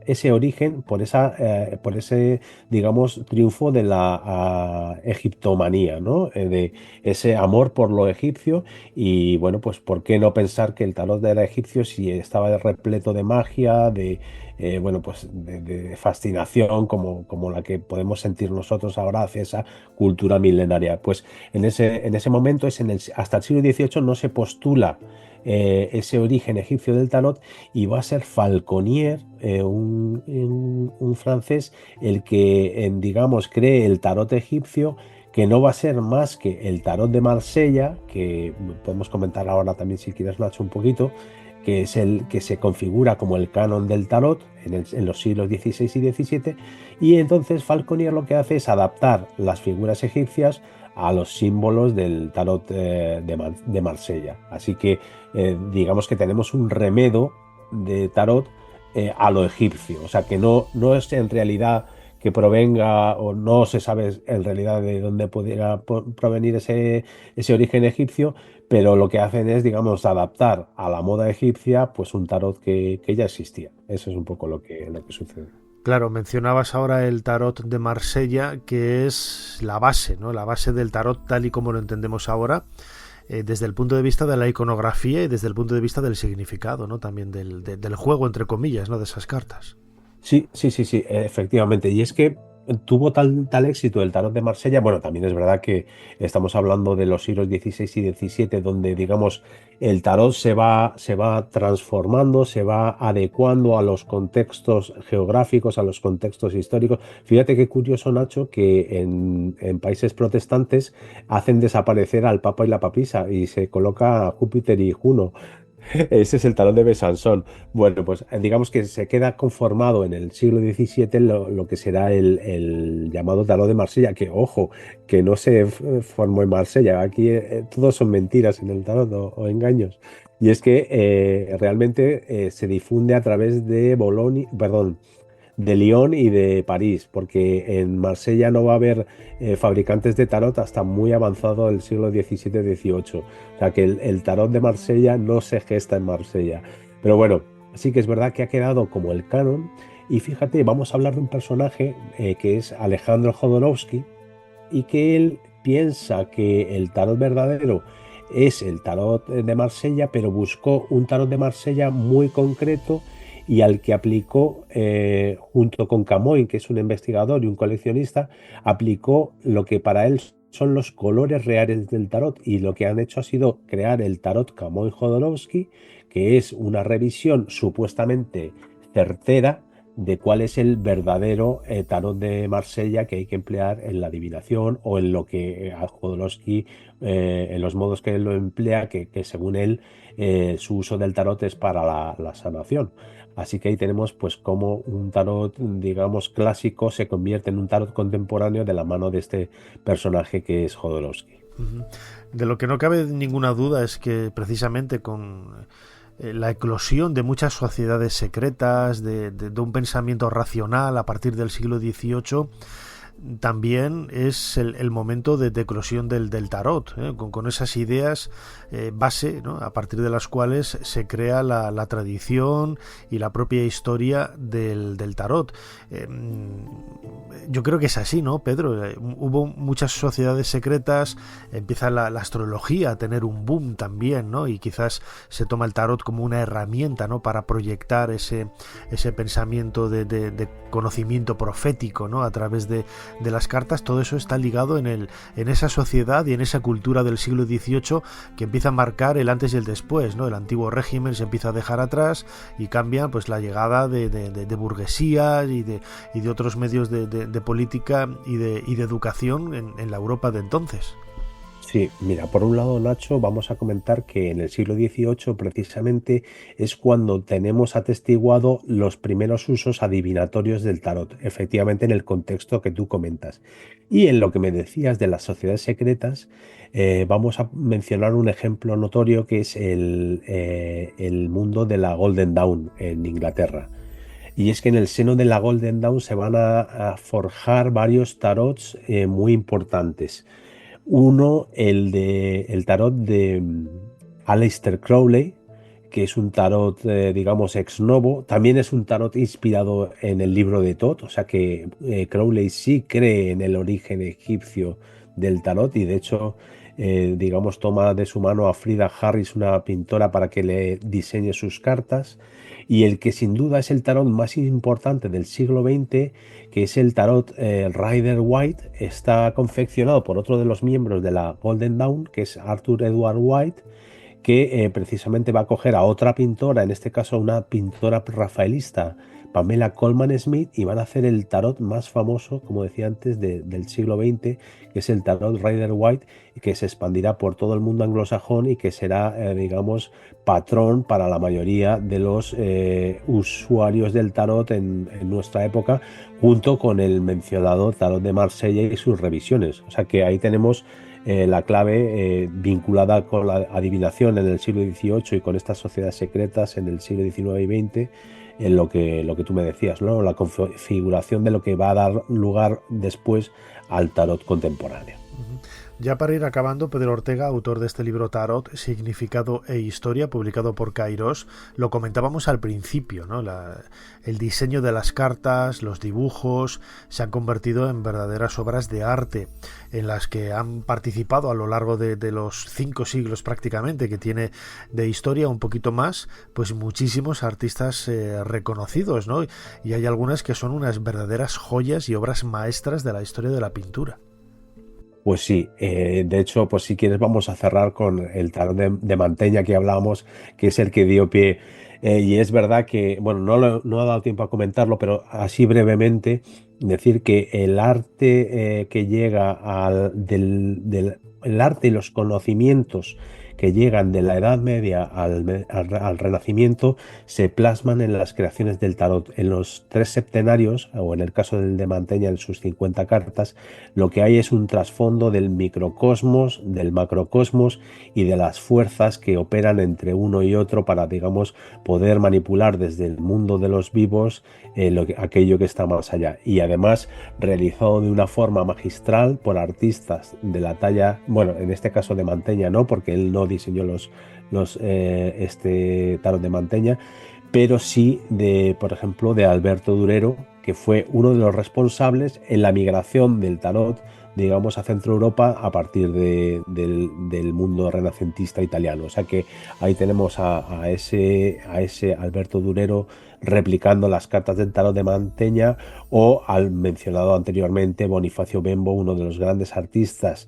ese origen por ese, digamos, triunfo de la egiptomanía, ¿no? De ese amor por lo egipcio. Y bueno, pues ¿por qué no pensar que el tarot era egipcio si estaba repleto de magia, de fascinación como la que podemos sentir nosotros ahora hacia esa cultura milenaria? Pues en ese momento, hasta el siglo XVIII, no se postula ese origen egipcio del tarot, y va a ser Falconier, un francés, el que cree el tarot egipcio, que no va a ser más que el tarot de Marsella, que podemos comentar ahora también si quieres, Nacho, un poquito, que es el que se configura como el canon del tarot en los siglos XVI y XVII, y entonces Falconier lo que hace es adaptar las figuras egipcias a los símbolos del tarot de Marsella. Así que digamos que tenemos un remedo de tarot a lo egipcio, o sea que no es en realidad que provenga, o no se sabe en realidad de dónde pudiera provenir ese origen egipcio, pero lo que hacen es, digamos, adaptar a la moda egipcia pues un tarot que ya existía. Eso es un poco lo que sucede. Claro, mencionabas ahora el tarot de Marsella, que es la base, ¿no?, la base del tarot tal y como lo entendemos ahora, desde el punto de vista de la iconografía y desde el punto de vista del significado, ¿no?, también del juego, entre comillas, ¿no?, de esas cartas. Sí, efectivamente. Y es que tuvo tal éxito el tarot de Marsella. Bueno, también es verdad que estamos hablando de los siglos XVI y XVII, donde, digamos, el tarot se va transformando, se va adecuando a los contextos geográficos, a los contextos históricos. Fíjate qué curioso, Nacho, que en países protestantes hacen desaparecer al Papa y la papisa y se coloca a Júpiter y Juno. Ese es el tarot de Besançon. Bueno, pues digamos que se queda conformado en el siglo XVII lo que será el llamado tarot de Marsella, que, ojo, que no se formó en Marsella. Aquí todos son mentiras en el tarot o engaños. Y es que realmente se difunde a través de de Lyon y de París, porque en Marsella no va a haber fabricantes de tarot hasta muy avanzado el siglo XVII-XVIII. O sea que el tarot de Marsella no se gesta en Marsella. Pero bueno, sí que es verdad que ha quedado como el canon. Y fíjate, vamos a hablar de un personaje que es Alejandro Jodorowsky, y que él piensa que el tarot verdadero es el tarot de Marsella, pero buscó un tarot de Marsella muy concreto y al que aplicó, junto con Camoin, que es un investigador y un coleccionista, aplicó lo que para él son los colores reales del tarot, y lo que han hecho ha sido crear el tarot Camoin-Jodorowsky, que es una revisión supuestamente certera de cuál es el verdadero tarot de Marsella que hay que emplear en la adivinación, o en lo que a Jodorowsky, en los modos que él lo emplea, que según él su uso del tarot es para la sanación. Así que ahí tenemos pues cómo un tarot, digamos, clásico se convierte en un tarot contemporáneo de la mano de este personaje que es Jodorowsky. De lo que no cabe ninguna duda es que precisamente con la eclosión de muchas sociedades secretas, de un pensamiento racional a partir del siglo XVIII, también es el momento de eclosión del tarot, con esas ideas base, ¿no?, a partir de las cuales se crea la tradición y la propia historia del tarot. Yo creo que es así, ¿no, Pedro? Hubo muchas sociedades secretas, empieza la astrología a tener un boom también, ¿no? Y quizás se toma el tarot como una herramienta, ¿no?, para proyectar ese pensamiento de conocimiento profético, ¿no?, a través de las cartas. Todo eso está ligado en esa sociedad y en esa cultura del siglo XVIII que empieza a marcar el antes y el después, ¿no? El antiguo régimen se empieza a dejar atrás y cambia pues la llegada de burguesía y de otros medios de política y de educación en la Europa de entonces. Sí, mira, por un lado, Nacho, vamos a comentar que en el siglo XVIII precisamente es cuando tenemos atestiguado los primeros usos adivinatorios del tarot, efectivamente en el contexto que tú comentas. Y en lo que me decías de las sociedades secretas, vamos a mencionar un ejemplo notorio que es el mundo de la Golden Dawn en Inglaterra. Y es que en el seno de la Golden Dawn se van a forjar varios tarots muy importantes. Uno, el tarot de Aleister Crowley, que es un tarot, digamos, ex novo. También es un tarot inspirado en el libro de Thoth, o sea que Crowley sí cree en el origen egipcio del tarot, y de hecho, digamos, toma de su mano a Frida Harris, una pintora, para que le diseñe sus cartas. Y el que sin duda es el tarot más importante del siglo XX, que es el tarot Rider White, está confeccionado por otro de los miembros de la Golden Dawn, que es Arthur Edward White, que precisamente va a coger a otra pintora, en este caso una pintora rafaelista, Pamela Colman Smith, y van a hacer el tarot más famoso, como decía antes, del siglo XX, que es el tarot Rider White, que se expandirá por todo el mundo anglosajón y que será, digamos, patrón para la mayoría de los usuarios del tarot en nuestra época, junto con el mencionado tarot de Marsella y sus revisiones. O sea que ahí tenemos la clave vinculada con la adivinación en el siglo XVIII y con estas sociedades secretas en el siglo XIX y XX, en lo que tú me decías, ¿no? La configuración de lo que va a dar lugar después al tarot contemporáneo. Ya para ir acabando, Pedro Ortega, autor de este libro Tarot, Significado e Historia, publicado por Kairos, lo comentábamos al principio, ¿no? El diseño de las cartas, los dibujos, se han convertido en verdaderas obras de arte, en las que han participado a lo largo de los 5 siglos prácticamente que tiene de historia, un poquito más, pues muchísimos artistas reconocidos, ¿no? Y hay algunas que son unas verdaderas joyas y obras maestras de la historia de la pintura. Pues sí, de hecho, pues si quieres vamos a cerrar con el tarot de Mantegna que hablábamos, que es el que dio pie, y es verdad que, bueno, no ha dado tiempo a comentarlo, pero así brevemente, decir que el arte que llega el arte y los conocimientos que llegan de la Edad Media al Renacimiento se plasman en las creaciones del tarot. En los 3 septenarios, o en el caso del de Mantegna en sus 50 cartas, lo que hay es un trasfondo del microcosmos, del macrocosmos y de las fuerzas que operan entre uno y otro para, digamos, poder manipular desde el mundo de los vivos aquello que está más allá. Y además realizado de una forma magistral por artistas de la talla, bueno, en este caso de Mantegna no, porque él no diseñó este tarot de Mantegna, pero sí por ejemplo, de Alberto Durero, que fue uno de los responsables en la migración del tarot, digamos, a Centro Europa a partir del mundo renacentista italiano. O sea que ahí tenemos a ese Alberto Durero replicando las cartas del tarot de Mantegna, o al mencionado anteriormente Bonifacio Bembo, uno de los grandes artistas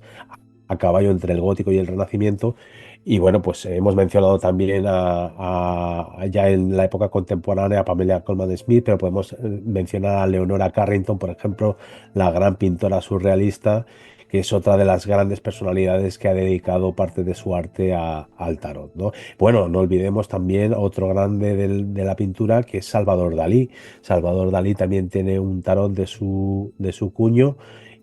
a caballo entre el gótico y el renacimiento. Y bueno, pues hemos mencionado también ya en la época contemporánea a Pamela Colman Smith, pero podemos mencionar a Leonora Carrington, por ejemplo, la gran pintora surrealista, que es otra de las grandes personalidades que ha dedicado parte de su arte al tarot, ¿no? Bueno, no olvidemos también otro grande de la pintura, que es Salvador Dalí. Salvador Dalí también tiene un tarot de su cuño,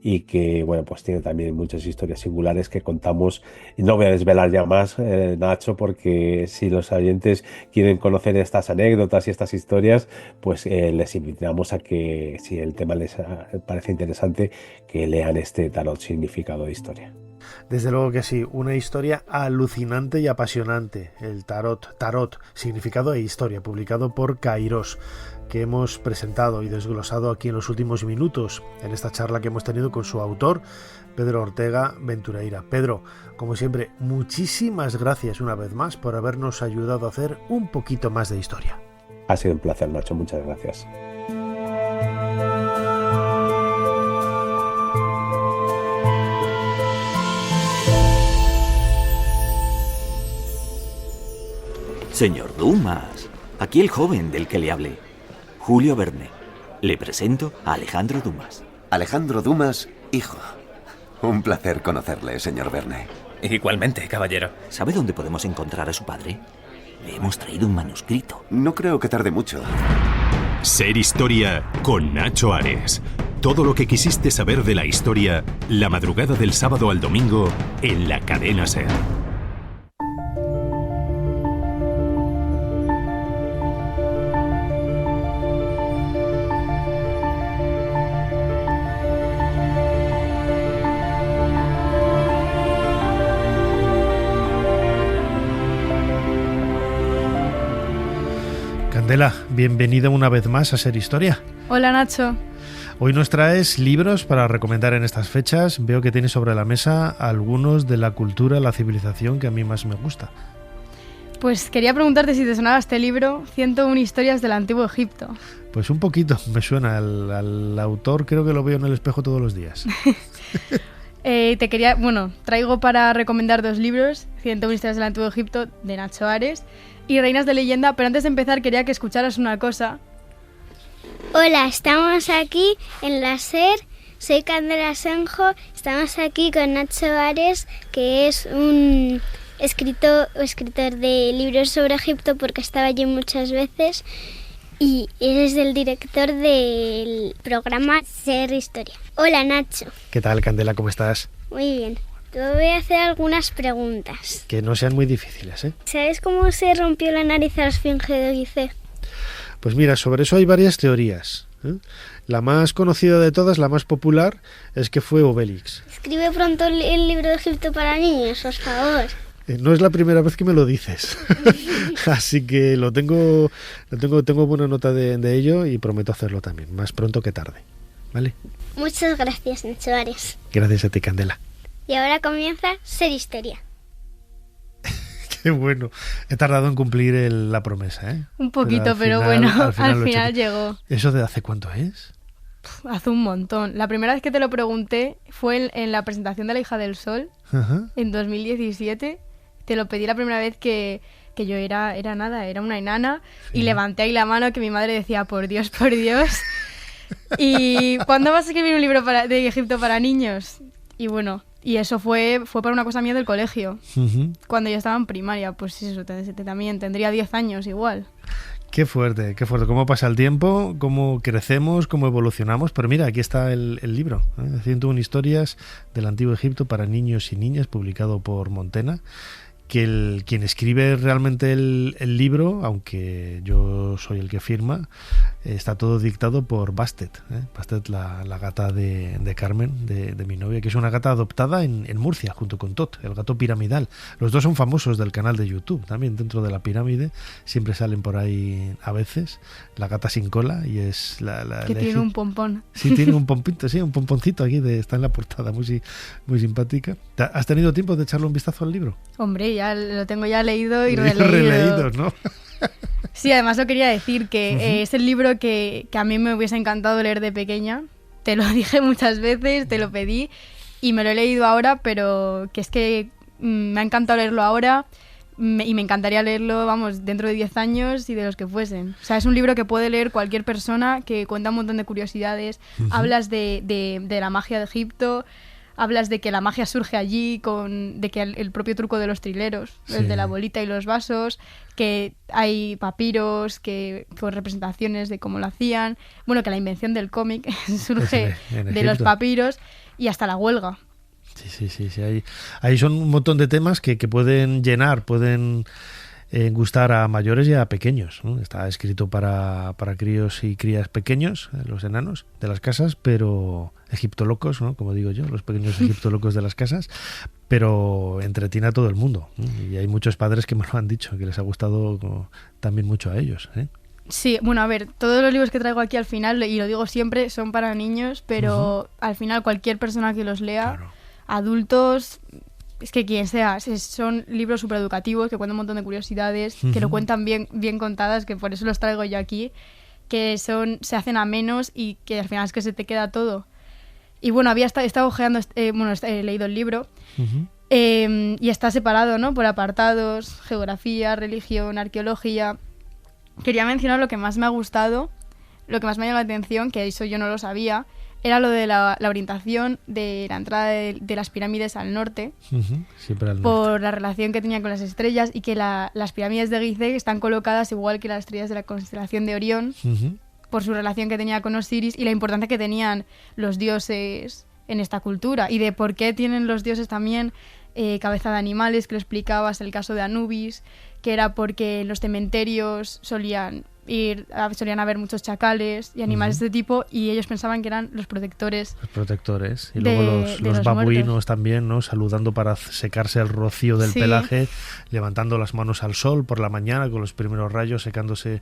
y que, bueno, pues tiene también muchas historias singulares que contamos. No voy a desvelar ya más, Nacho, porque si los oyentes quieren conocer estas anécdotas y estas historias, pues les invitamos a que, si el tema les parece interesante, que lean este tarot Significado de Historia. Desde luego que sí, una historia alucinante y apasionante, el Tarot, Significado e Historia, publicado por Kairos, que hemos presentado y desglosado aquí en los últimos minutos, en esta charla que hemos tenido con su autor, Pedro Ortega Ventureira. Pedro, como siempre, muchísimas gracias una vez más por habernos ayudado a hacer un poquito más de historia. Ha sido un placer, Nacho, muchas gracias. Señor Dumas, aquí el joven del que le hablé, Julio Verne. Le presento a Alejandro Dumas. Alejandro Dumas, hijo. Un placer conocerle, señor Verne. Igualmente, caballero. ¿Sabe dónde podemos encontrar a su padre? Le hemos traído un manuscrito. No creo que tarde mucho. Ser Historia con Nacho Ares. Todo lo que quisiste saber de la historia, la madrugada del sábado al domingo en la cadena SER. Candela, bienvenida una vez más a Ser Historia. Hola, Nacho. Hoy nos traes libros para recomendar en estas fechas. Veo que tienes sobre la mesa algunos de la cultura, la civilización que a mí más me gusta. Pues quería preguntarte si te sonaba este libro, 101 historias del Antiguo Egipto. Pues un poquito, me suena. Al autor creo que lo veo en el espejo todos los días. Traigo para recomendar 2 libros, 101 historias del Antiguo Egipto, de Nacho Ares, y Reinas de Leyenda, pero antes de empezar quería que escucharas una cosa. Hola, estamos aquí en la SER, soy Candela Senjo, estamos aquí con Nacho Ares, que es un escritor de libros sobre Egipto porque estaba allí muchas veces, y eres el director del programa Ser Historia. Hola, Nacho. ¿Qué tal, Candela? ¿Cómo estás? Muy bien. Te voy a hacer algunas preguntas. Que no sean muy difíciles, ¿eh? ¿Sabes cómo se rompió la nariz a la Esfinge de Gizeh? Pues mira, sobre eso hay varias teorías, ¿eh? La más conocida de todas, la más popular, es que fue Obélix. Escribe pronto el libro de Egipto para niños, por favor. No es la primera vez que me lo dices, así que tengo buena nota de ello y prometo hacerlo también, más pronto que tarde, ¿vale? Muchas gracias, Nacho Ares. Gracias a ti, Candela. Y ahora comienza Ser Historia. Qué bueno, he tardado en cumplir la promesa, ¿eh? Un poquito, pero bueno, al final llegó. ¿Eso de hace cuánto es? Hace un montón. La primera vez que te lo pregunté fue en la presentación de La hija del sol, en 2017. Te lo pedí la primera vez que yo era una enana, y levanté ahí la mano que mi madre decía, por Dios, por Dios. ¿Y cuándo vas a escribir un libro de Egipto para niños? Y bueno, y eso fue para una cosa mía del colegio. Cuando yo estaba en primaria, pues eso, también tendría 10 años igual. Qué fuerte, cómo pasa el tiempo, cómo crecemos, cómo evolucionamos. Pero mira, aquí está el libro, 101 historias del Antiguo Egipto para niños y niñas, publicado por Montena. Que quien escribe realmente el libro, aunque yo soy el que firma, está todo dictado por Bastet. Bastet, la gata de Carmen, de mi novia, que es una gata adoptada en Murcia, junto con Tot, el gato piramidal. Los dos son famosos del canal de YouTube, también dentro de la pirámide. Siempre salen por ahí a veces. La gata sin cola, y es que tiene un pompón. Sí, tiene un pompito, sí, un pomponcito aquí, está en la portada, muy simpática. ¿Has tenido tiempo de echarle un vistazo al libro? Hombre, ya lo tengo ya leído y releído, ¿no? Sí, además lo quería decir, que es el libro que a mí me hubiese encantado leer de pequeña. Te lo dije muchas veces, te lo pedí y me lo he leído ahora, pero que es que me ha encantado leerlo ahora y me encantaría leerlo, vamos, dentro de 10 años y de los que fuesen. O sea, es un libro que puede leer cualquier persona, que cuenta un montón de curiosidades. Hablas de la magia de Egipto. Hablas de que la magia surge allí, de que el propio truco de los trileros, el de la bolita y los vasos, que hay papiros con representaciones de cómo lo hacían, bueno, que la invención del cómic surge de los papiros, y hasta la huelga. Sí. Ahí son un montón de temas que pueden llenar, pueden gustar a mayores y a pequeños, ¿no? Está escrito para críos y crías pequeños, los enanos de las casas, pero egiptolocos, ¿no? Como digo yo, los pequeños egiptolocos de las casas, pero entretiene a todo el mundo, ¿no? Y hay muchos padres que me lo han dicho, que les ha gustado también mucho a ellos, ¿eh? Sí, bueno, a ver, todos los libros que traigo aquí al final, y lo digo siempre, son para niños, pero al final cualquier persona que los lea, adultos, es que quien sea, son libros súper educativos, que cuentan un montón de curiosidades, que lo cuentan bien contadas, que por eso los traigo yo aquí, que se hacen amenos y que al final es que se te queda todo. Y bueno, había estado ojeando, he leído el libro, y está separado, ¿no? Por apartados, geografía, religión, arqueología. Quería mencionar lo que más me ha gustado, lo que más me ha llamado la atención, que eso yo no lo sabía, era lo de la orientación de la entrada de las pirámides al norte, siempre al norte, por la relación que tenía con las estrellas, y que las pirámides de Gizeh están colocadas igual que las estrellas de la constelación de Orión, por su relación que tenía con Osiris y la importancia que tenían los dioses en esta cultura, y de por qué tienen los dioses también cabeza de animales, que lo explicabas, el caso de Anubis, que era porque en los cementerios solían haber muchos chacales y animales de este tipo, y ellos pensaban que eran los protectores. Y luego los babuinos muertos también, ¿no? Saludando para secarse el rocío del pelaje, levantando las manos al sol por la mañana con los primeros rayos, secándose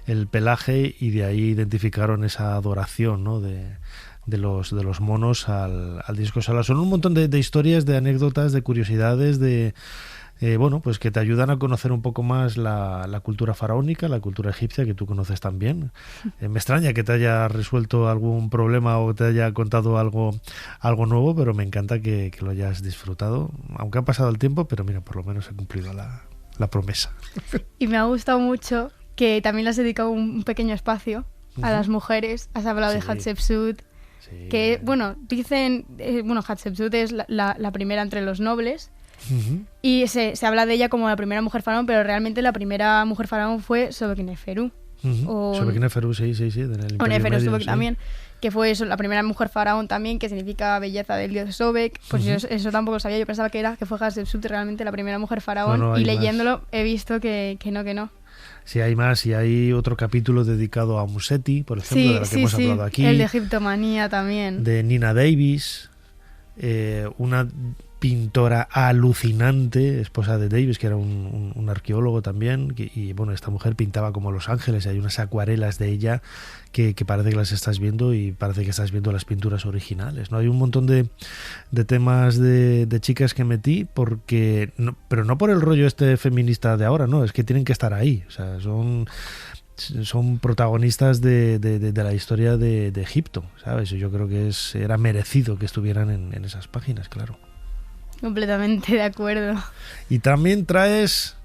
el pelaje, y de ahí identificaron esa adoración, ¿no? de los monos al disco solar. Son un montón de historias, de anécdotas, de curiosidades, pues que te ayudan a conocer un poco más la cultura faraónica, la cultura egipcia, que tú conoces también. Me extraña que te haya resuelto algún problema o te haya contado algo nuevo, pero me encanta que lo hayas disfrutado, aunque ha pasado el tiempo, pero mira, por lo menos he cumplido la promesa. Y me ha gustado mucho que también le has dedicado un pequeño espacio a las mujeres. Has hablado de Hatshepsut, que, bueno, dicen, Hatshepsut es la primera entre los nobles, y se habla de ella como la primera mujer faraón, pero realmente la primera mujer faraón fue Sobekneferu. Sobekneferu, sí, o Neferu también, que fue la primera mujer faraón también, que significa belleza del dios Sobek. Pues yo eso tampoco sabía, yo pensaba que fue Hatshepsut realmente la primera mujer faraón, y leyéndolo he visto que no. si hay más, si hay otro capítulo dedicado a Musetti, por ejemplo, de la que hemos hablado aquí. El de Egiptomanía también. De Nina Davis, una pintora alucinante, esposa de Davis, que era un arqueólogo también, y bueno, esta mujer pintaba como Los Ángeles, y hay unas acuarelas de ella que parece que las estás viendo y parece que estás viendo las pinturas originales, ¿no? Hay un montón de temas de chicas que metí, porque pero no por el rollo este feminista de ahora, no, es que tienen que estar ahí, o sea, son protagonistas de la historia de Egipto, ¿sabes? Yo creo que era merecido que estuvieran en esas páginas, claro. Completamente de acuerdo. Y también traes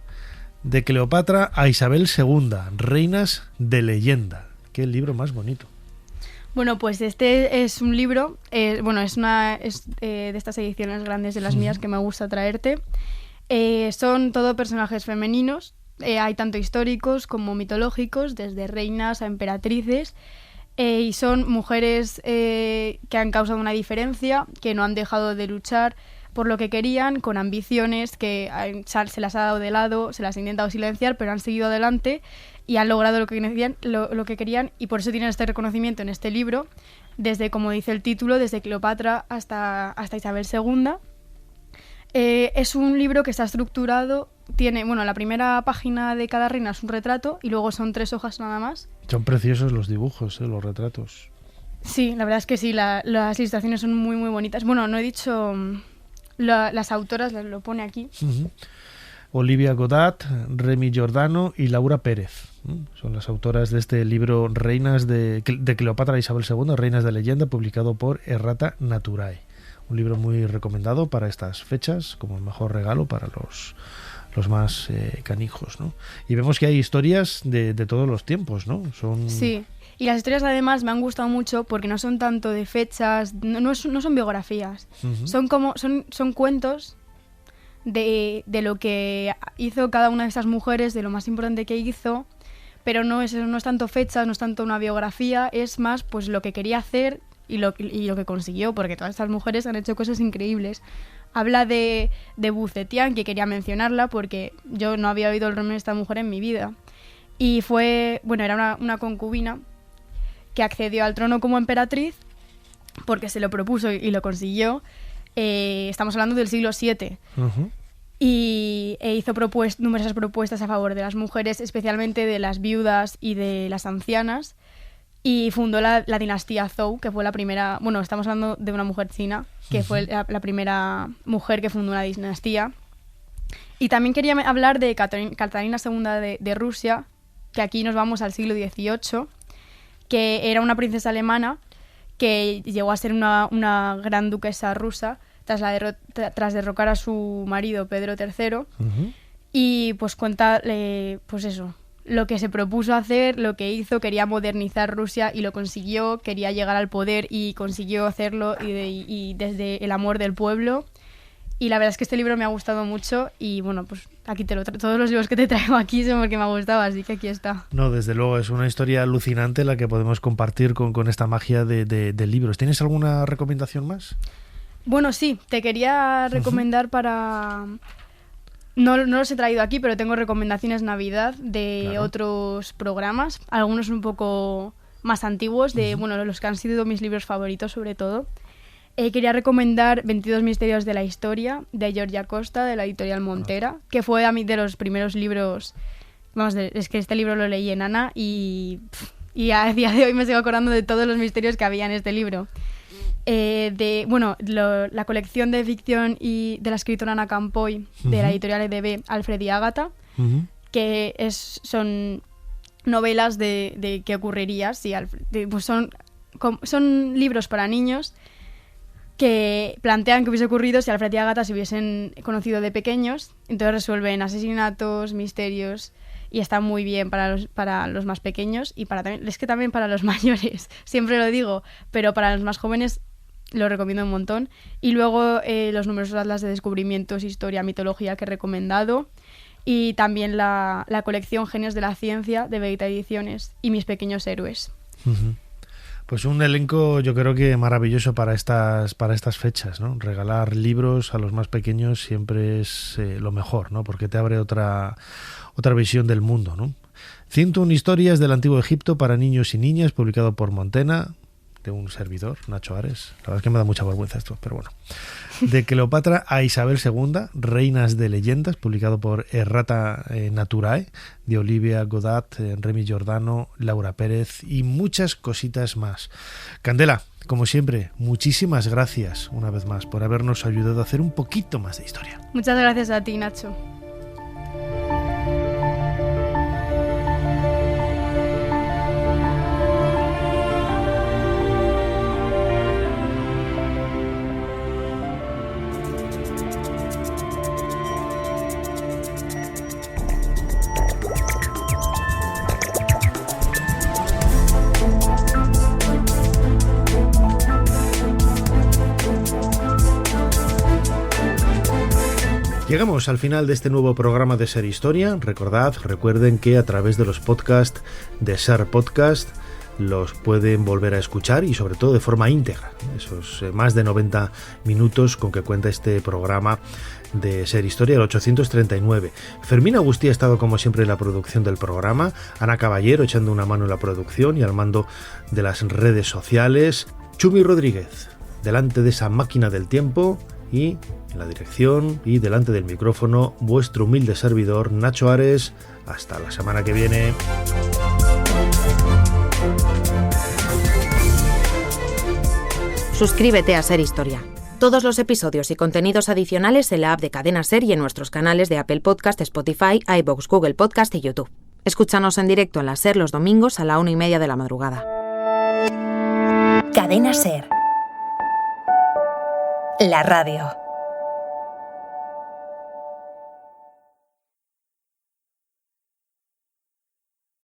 de Cleopatra a Isabel II, Reinas de Leyenda. Qué libro más bonito. Bueno, pues este es un libro, es de estas ediciones grandes de las mías que me gusta traerte. Son todo personajes femeninos, hay tanto históricos como mitológicos, desde reinas a emperatrices, y son mujeres que han causado una diferencia, que no han dejado de luchar por lo que querían, con ambiciones que se las ha dado de lado, se las ha intentado silenciar, pero han seguido adelante y han logrado lo que querían, y por eso tienen este reconocimiento en este libro, desde, como dice el título, desde Cleopatra hasta Isabel II. Es un libro que está estructurado, tiene, la primera página de cada reina es un retrato y luego son 3 hojas nada más. Son preciosos los dibujos, los retratos. Sí, la verdad es que sí, las ilustraciones son muy, muy bonitas. Bueno, no he dicho... las autoras, lo pone aquí. Olivia Goddard, Remy Giordano y Laura Pérez. Son las autoras de este libro Reinas de Cleopatra e Isabel II, Reinas de Leyenda, publicado por Errata Naturae. Un libro muy recomendado para estas fechas, como el mejor regalo para los más canijos, ¿no? Y vemos que hay historias de todos los tiempos, ¿no? Sí. Y las historias además me han gustado mucho porque no son tanto de fechas, no son biografías, son cuentos de lo que hizo cada una de esas mujeres, de lo más importante que hizo, pero no es tanto fechas, no es tanto una biografía, es más pues lo que quería hacer y lo que consiguió, porque todas estas mujeres han hecho cosas increíbles. Habla de Bucetian, que quería mencionarla porque yo no había oído el nombre de esta mujer en mi vida, y era una concubina que accedió al trono como emperatriz porque se lo propuso y lo consiguió. Estamos hablando del siglo VII. Y hizo numerosas propuestas a favor de las mujeres, especialmente de las viudas y de las ancianas, y fundó la dinastía Zhou, que fue la primera... estamos hablando de una mujer china, que fue la primera mujer que fundó una dinastía. Y también quería hablar de Catalina II de Rusia, que aquí nos vamos al siglo XVIII, que era una princesa alemana que llegó a ser una gran duquesa rusa tras derrocar a su marido Pedro III. Y pues cuenta lo que se propuso hacer, lo que hizo, quería modernizar Rusia y lo consiguió, quería llegar al poder y consiguió hacerlo y desde el amor del pueblo. Y la verdad es que este libro me ha gustado mucho y pues aquí todos los libros que te traigo aquí son porque me ha gustado, así que aquí está. No, desde luego, es una historia alucinante la que podemos compartir con esta magia de libros. ¿Tienes alguna recomendación más? Bueno, sí, te quería recomendar para... No los he traído aquí, pero tengo recomendaciones Navidad de otros programas, algunos un poco más antiguos, de los que han sido mis libros favoritos sobre todo. Quería recomendar 22 misterios de la historia, de Georgia Costa, de la editorial Montera, que fue a mí de los primeros libros... es que este libro lo leí en Ana y a día de hoy me sigo acordando de todos los misterios que había en este libro. La colección de ficción y de la escritora Ana Campoy, de la editorial EDB, Alfred y Ágata, que son novelas de qué ocurriría si son libros para niños que plantean qué hubiese ocurrido si Alfred y Ágata se hubiesen conocido de pequeños. Entonces resuelven asesinatos, misterios, y está muy bien para los más pequeños y también para los mayores, siempre lo digo, pero para los más jóvenes lo recomiendo un montón. Y luego los numerosos atlas de descubrimientos, historia, mitología que he recomendado, y también la colección Genios de la Ciencia de Vegeta Ediciones y Mis Pequeños Héroes. Pues un elenco yo creo que maravilloso para estas fechas, ¿no? Regalar libros a los más pequeños siempre es lo mejor, ¿no? Porque te abre otra visión del mundo, ¿no? 101 historias del Antiguo Egipto para niños y niñas, publicado por Montena, de un servidor, Nacho Ares. La verdad es que me da mucha vergüenza esto, pero bueno. De Cleopatra a Isabel II, Reinas de Leyendas, publicado por Errata Naturae, de Olivia Godat, Remy Giordano, Laura Pérez y muchas cositas más. Candela, como siempre, muchísimas gracias una vez más por habernos ayudado a hacer un poquito más de historia. Muchas gracias a ti, Nacho. Llegamos al final de este nuevo programa de Ser Historia. Recuerden que a través de los podcasts de Ser Podcast los pueden volver a escuchar y sobre todo de forma íntegra. Esos más de 90 minutos con que cuenta este programa de Ser Historia, el 839. Fermín Agustí ha estado como siempre en la producción del programa, Ana Caballero echando una mano en la producción y al mando de las redes sociales, Chumi Rodríguez delante de esa máquina del tiempo y en la dirección y delante del micrófono vuestro humilde servidor Nacho Ares. Hasta la semana que viene. Suscríbete a Ser Historia. Todos los episodios y contenidos adicionales en la app de Cadena Ser y en nuestros canales de Apple Podcast, Spotify, iVoox, Google Podcast y YouTube. Escúchanos en directo en la Ser los domingos a la 1:30 de la madrugada. Cadena Ser. La radio.